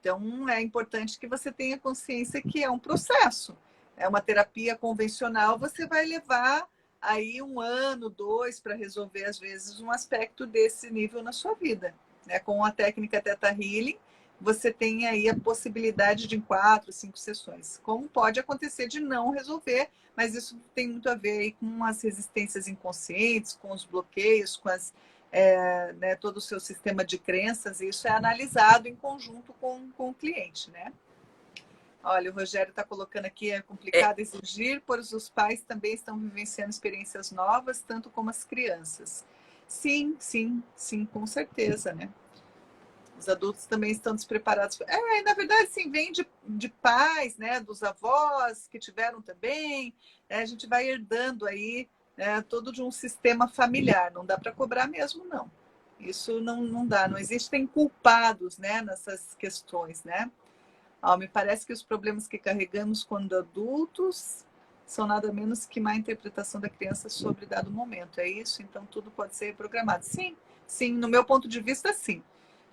Então é importante que você tenha consciência que é um processo. É uma terapia convencional, você vai levar aí 1 ano, 2 para resolver, às vezes, um aspecto desse nível na sua vida. Né? Com a técnica Theta Healing, você tem aí a possibilidade de em 4, 5 sessões. Como pode acontecer de não resolver, mas isso tem muito a ver aí com as resistências inconscientes, com os bloqueios, com né, todo o seu sistema de crenças, e isso é analisado em conjunto com o cliente, né? Olha, o Rogério está colocando aqui, é É, complicado exigir, pois os pais também estão vivenciando experiências novas, tanto como as crianças. Sim, sim, sim, com certeza, né? Os adultos também estão despreparados. Na verdade, sim, vem de pais, né? Dos avós que tiveram também. A gente vai herdando aí, né, todo de um sistema familiar. Não dá para cobrar mesmo, não. Isso não dá. Não existem culpados, né, nessas questões, né? Me parece que os problemas que carregamos quando adultos são nada menos que má interpretação da criança sobre dado momento. É isso? Então tudo pode ser reprogramado. Sim, sim, no meu ponto de vista, sim.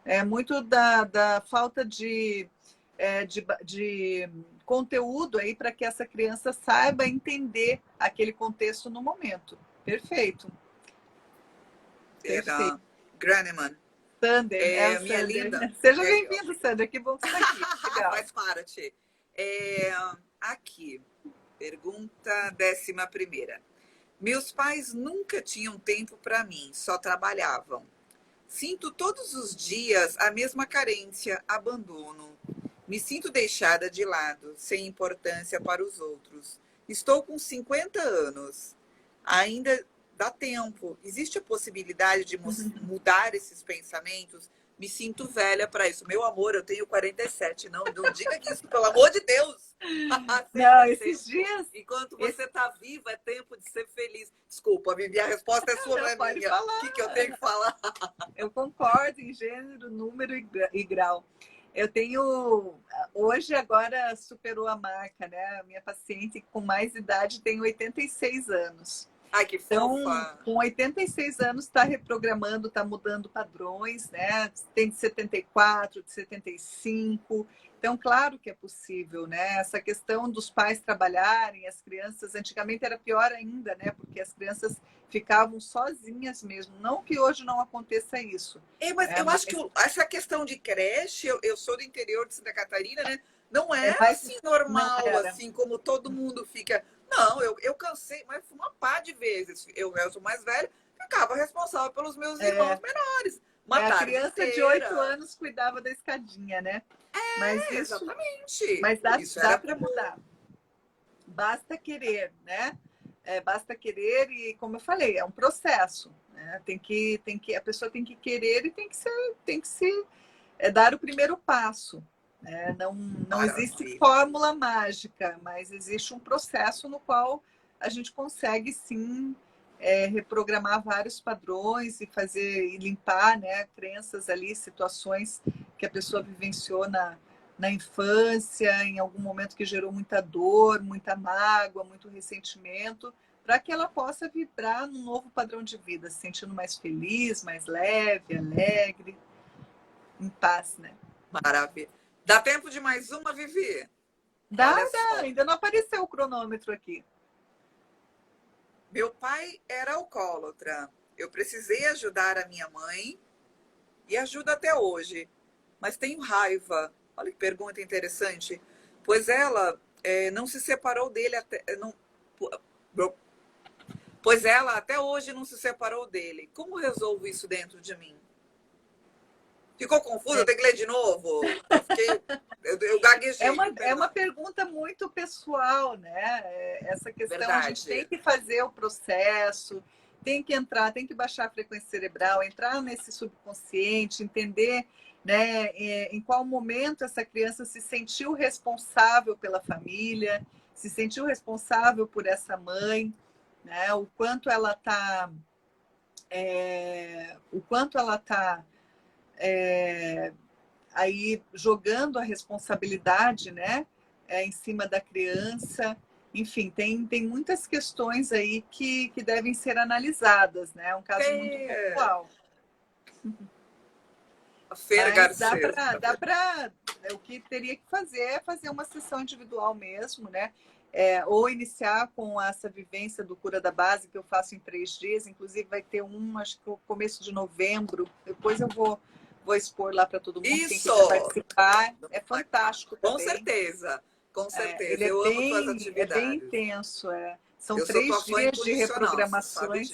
É muito da falta de conteúdo aí para que essa criança saiba entender aquele contexto no momento. Perfeito, perfeito. da Graneman. Sander, é o Minha Sander. linda. Seja bem-vindo, Sander. Que bom que você está aqui. Legal. Faz parte. É, aqui, pergunta 11ª. Meus pais nunca tinham tempo para mim, só trabalhavam. Sinto todos os dias a mesma carência, abandono. Me sinto deixada de lado, sem importância para os outros. Estou com 50 anos. Ainda dá tempo. Existe a possibilidade de mudar esses pensamentos, me sinto velha para isso. Meu amor, eu tenho 47. Não diga que isso, pelo amor de Deus. Não, esses dias... Enquanto você está viva, é tempo de ser feliz. Desculpa, Vivi, a resposta é sua, não é minha. Falar. O que eu tenho que falar? Eu concordo em gênero, número e grau. Eu tenho... Hoje, agora, superou a marca, né? A minha paciente com mais idade tem 86 anos. Ai, que fofa. Com 86 anos, está reprogramando, está mudando padrões, né? Tem de 74, de 75. Então, claro que é possível, né? Essa questão dos pais trabalharem, as crianças, antigamente era pior ainda, né? Porque as crianças ficavam sozinhas mesmo. Não que hoje não aconteça isso. Mas eu acho que essa questão de creche, eu sou do interior de Santa Catarina, né? Não é assim normal, assim como todo mundo fica. Não, eu cansei, mas uma pá de vezes. Eu sou mais velha, ficava responsável pelos meus irmãos menores. A criança de 8 anos cuidava da escadinha, né? Mas isso, exatamente. Mas dá para mudar. Basta querer, né? Basta querer e, como eu falei, é um processo. Né? A pessoa tem que querer e tem que se dar o primeiro passo. Não existe fórmula mágica, mas existe um processo no qual a gente consegue sim reprogramar vários padrões e fazer e limpar, né, crenças ali, situações que a pessoa vivenciou na infância, em algum momento que gerou muita dor, muita mágoa, muito ressentimento, para que ela possa vibrar num novo padrão de vida, se sentindo mais feliz, mais leve, alegre, em paz, né? Maravilha. Dá tempo de mais uma, Vivi? Dá. Ainda não apareceu o cronômetro aqui. Meu pai era alcoólatra. Eu precisei ajudar a minha mãe e ajudo até hoje. Mas tenho raiva. Olha que pergunta interessante. Pois ela não se separou dele até... Pois ela até hoje não se separou dele. Como resolvo isso dentro de mim? Ficou confuso? Eu tenho que ler de novo? Eu gaguejei. É uma pergunta muito pessoal, né? Essa questão, Verdade. A gente tem que fazer o processo, tem que entrar, tem que baixar a frequência cerebral, entrar nesse subconsciente, entender, né, em qual momento essa criança se sentiu responsável pela família, se sentiu responsável por essa mãe, né? O quanto ela está... aí jogando a responsabilidade, né, em cima da criança. Enfim, tem muitas questões aí que devem ser analisadas, né? É um caso muito pontual. Dá para o que teria que fazer é fazer uma sessão individual mesmo, né? Ou iniciar com essa vivência do Cura da Base, que eu faço em 3 dias. Inclusive vai ter acho que no começo de novembro. Depois eu vou expor lá para todo mundo. Isso! Quem quiser participar. É fantástico também. Com certeza. Amo suas atividades. É bem intenso. São 3 dias de reprogramações.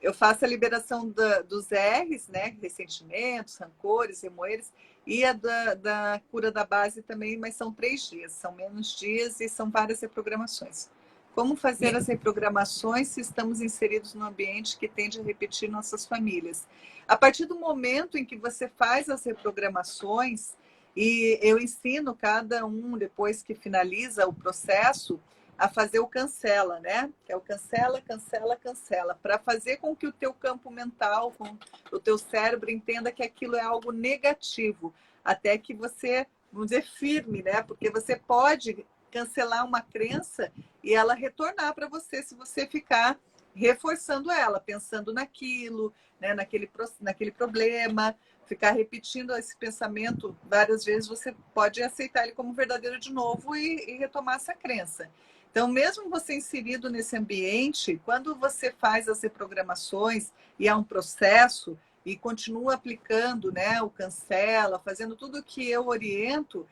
Eu faço a liberação dos R's, né? Ressentimentos, rancores, remoeres, e a da cura da base também, mas são 3 dias, são menos dias e são várias reprogramações. Como fazer as reprogramações se estamos inseridos num ambiente que tende a repetir nossas famílias? A partir do momento em que você faz as reprogramações, e eu ensino cada um, depois que finaliza o processo, a fazer o cancela, né? Que é o cancela, cancela, cancela, para fazer com que o teu campo mental, com o teu cérebro entenda que aquilo é algo negativo, até que você, vamos dizer, firme, né? Porque você pode cancelar uma crença e ela retornar para você se você ficar reforçando ela, pensando naquilo, né? naquele problema, ficar repetindo esse pensamento várias vezes, você pode aceitar ele como verdadeiro de novo e retomar essa crença. Então, mesmo você inserido nesse ambiente, quando você faz as reprogramações e há um processo e continua aplicando, né, o cancela, fazendo tudo o que eu oriento,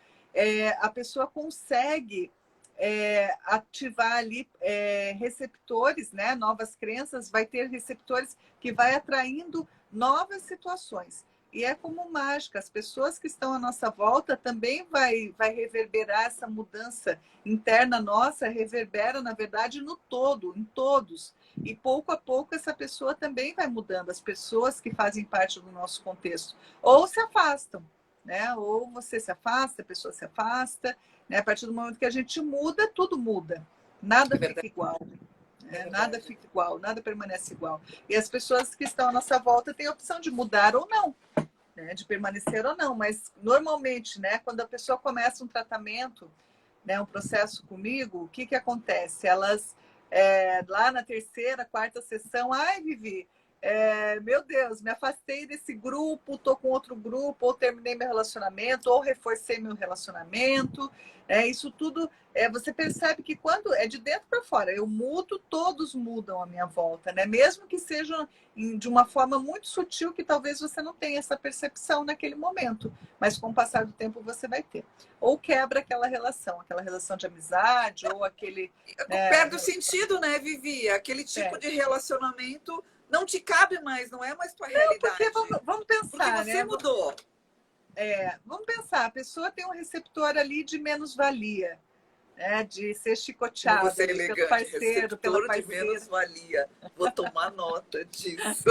a pessoa consegue ativar ali receptores, né, novas crenças, vai ter receptores que vai atraindo novas situações. E é como mágica, as pessoas que estão à nossa volta também vai reverberar essa mudança interna nossa, reverbera, na verdade, no todo, em todos. E pouco a pouco essa pessoa também vai mudando, as pessoas que fazem parte do nosso contexto, ou se afastam, né? Ou você se afasta, a pessoa se afasta, né? A partir do momento que a gente muda, tudo muda, nada fica igual. Nada fica igual, nada permanece igual. E as pessoas que estão à nossa volta têm a opção de mudar ou não, né? De permanecer ou não. Mas normalmente, né, quando a pessoa começa um tratamento, né, um processo comigo, o que, que acontece? Elas, lá na terceira, quarta sessão, ai, Vivi, meu Deus, me afastei desse grupo, estou com outro grupo, ou terminei meu relacionamento, ou reforcei meu relacionamento. Isso tudo, você percebe que quando é de dentro para fora, eu mudo, todos mudam à minha volta, né? Mesmo que sejam de uma forma muito sutil, que talvez você não tenha essa percepção naquele momento, mas com o passar do tempo você vai ter. Ou quebra aquela relação de amizade, ou aquele... Perde o sentido, né, Vivi? Aquele tipo de relacionamento não te cabe mais, não é mais tua realidade. Porque vamos pensar, porque você mudou. Vamos pensar, a pessoa tem um receptor ali de menos-valia, né? De ser chicoteado você é elegante, pelo parceiro, pela parceira. De menos-valia. Vou tomar nota disso.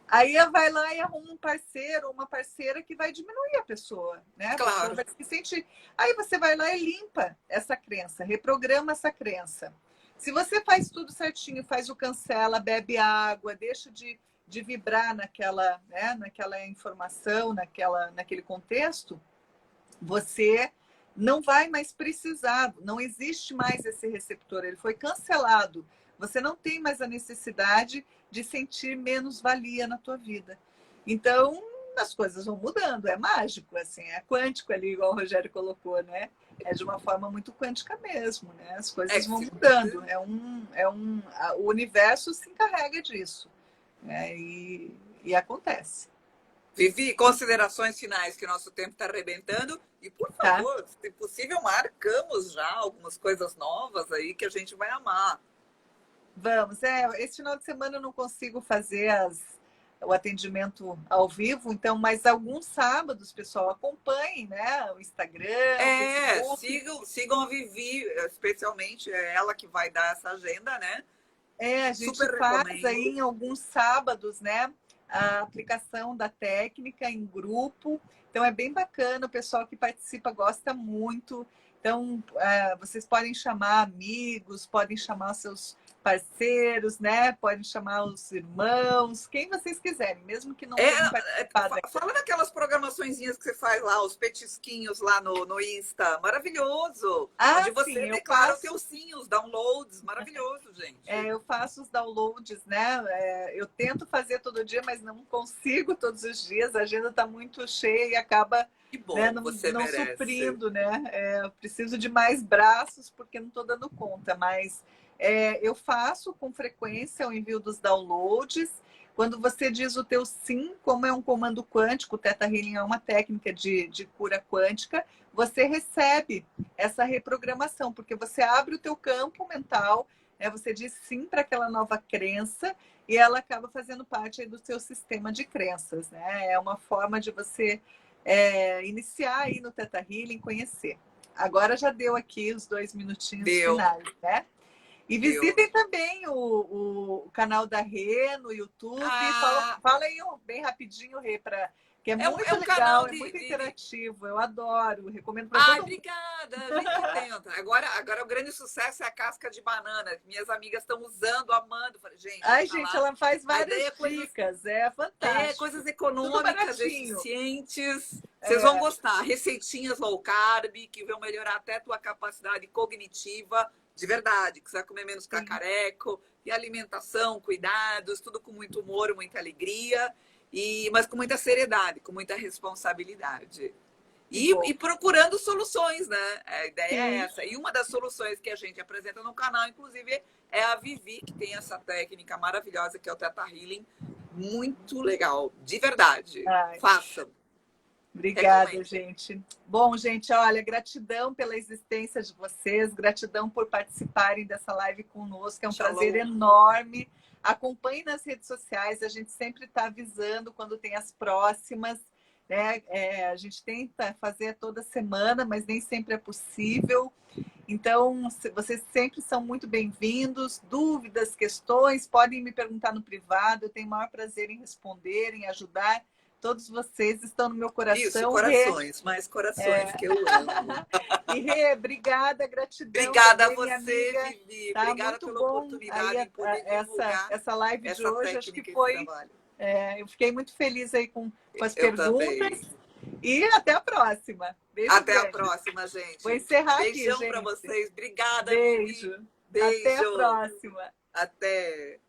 Aí vai lá e arruma um parceiro ou uma parceira que vai diminuir a pessoa, né? Claro. A pessoa vai se sentir... Aí você vai lá e limpa essa crença, reprograma essa crença. Se você faz tudo certinho, faz o cancela, bebe água, deixa de vibrar naquela, né, naquela informação, naquele contexto, você não vai mais precisar, não existe mais esse receptor, ele foi cancelado. Você não tem mais a necessidade de sentir menos-valia na tua vida. Então, as coisas vão mudando, é mágico, assim, é quântico ali, igual o Rogério colocou, né? É de uma forma muito quântica mesmo, né? As coisas vão mudando. O universo se encarrega disso, né? E acontece. Vivi, considerações finais, que o nosso tempo está arrebentando. E, por favor, se possível, marcamos já algumas coisas novas aí que a gente vai amar. Vamos. Esse final de semana eu não consigo fazer o atendimento ao vivo, então, mas alguns sábados, pessoal, acompanhem, né? O Instagram, o Facebook. Sigam a Vivi, especialmente é ela que vai dar essa agenda, né? A gente faz aí em alguns sábados, né? A aplicação da técnica em grupo. Então, é bem bacana, o pessoal que participa gosta muito. Então, vocês podem chamar amigos, podem chamar seus parceiros, né? Podem chamar os irmãos, quem vocês quiserem, mesmo que não tenham participado. Fala daquelas programaçõezinhas que você faz lá, os petisquinhos lá no Insta, maravilhoso. Onde você declara os seus sim, os downloads, maravilhoso, gente. Eu faço os downloads, né? Eu tento fazer todo dia, mas não consigo todos os dias, a agenda está muito cheia e acaba não suprindo, né? Eu preciso de mais braços porque não estou dando conta, mas eu faço com frequência o envio dos downloads. Quando você diz o teu sim, como é um comando quântico, o Theta Healing é uma técnica de cura quântica, você recebe essa reprogramação, porque você abre o teu campo mental, você diz sim para aquela nova crença e ela acaba fazendo parte aí do seu sistema de crenças, né? É uma forma de você iniciar aí no Theta Healing, conhecer. Agora já deu aqui os 2 minutinhos finais, né? E visitem também o canal da Rê no YouTube. Fala aí bem rapidinho, Rê, que é muito legal, é muito interativo. Eu adoro, recomendo para todo mundo. Obrigada, gente, Agora o grande sucesso é a casca de banana. Minhas amigas estão usando, amando. Gente, ela faz várias dicas, é fantástico. Coisas econômicas, eficientes. Vocês vão gostar. Receitinhas low carb, que vão melhorar até a tua capacidade cognitiva. De verdade, que você vai comer menos cacareco, e alimentação, cuidados, tudo com muito humor, muita alegria, mas com muita seriedade, com muita responsabilidade. E procurando soluções, né? A ideia é essa. E uma das soluções que a gente apresenta no canal, inclusive, é a Vivi, que tem essa técnica maravilhosa que é o Theta Healing. Muito legal, de verdade. Façam. Obrigada, gente. Bom, gente, olha, gratidão pela existência de vocês, gratidão por participarem dessa live conosco, é um prazer enorme. Acompanhe nas redes sociais, a gente sempre está avisando quando tem as próximas, né? A gente tenta fazer toda semana, mas nem sempre é possível. Então, vocês sempre são muito bem-vindos. Dúvidas, questões, podem me perguntar no privado. Eu tenho o maior prazer em responder, em ajudar. Todos vocês estão no meu coração. Isso, corações, mais corações, que eu amo. E Rê, obrigada, gratidão. Obrigada também, a você, Vivi. Tá? Obrigada muito pela bom oportunidade de poder divulgar essa live de hoje. Acho que foi. Eu fiquei muito feliz aí com as perguntas. Também. E até a próxima. Beijo até grande. a próxima, gente. Vou encerrar Beijão aqui, gente. para vocês. Obrigada, Beijo. Vivi. Beijo. Até a próxima. Até.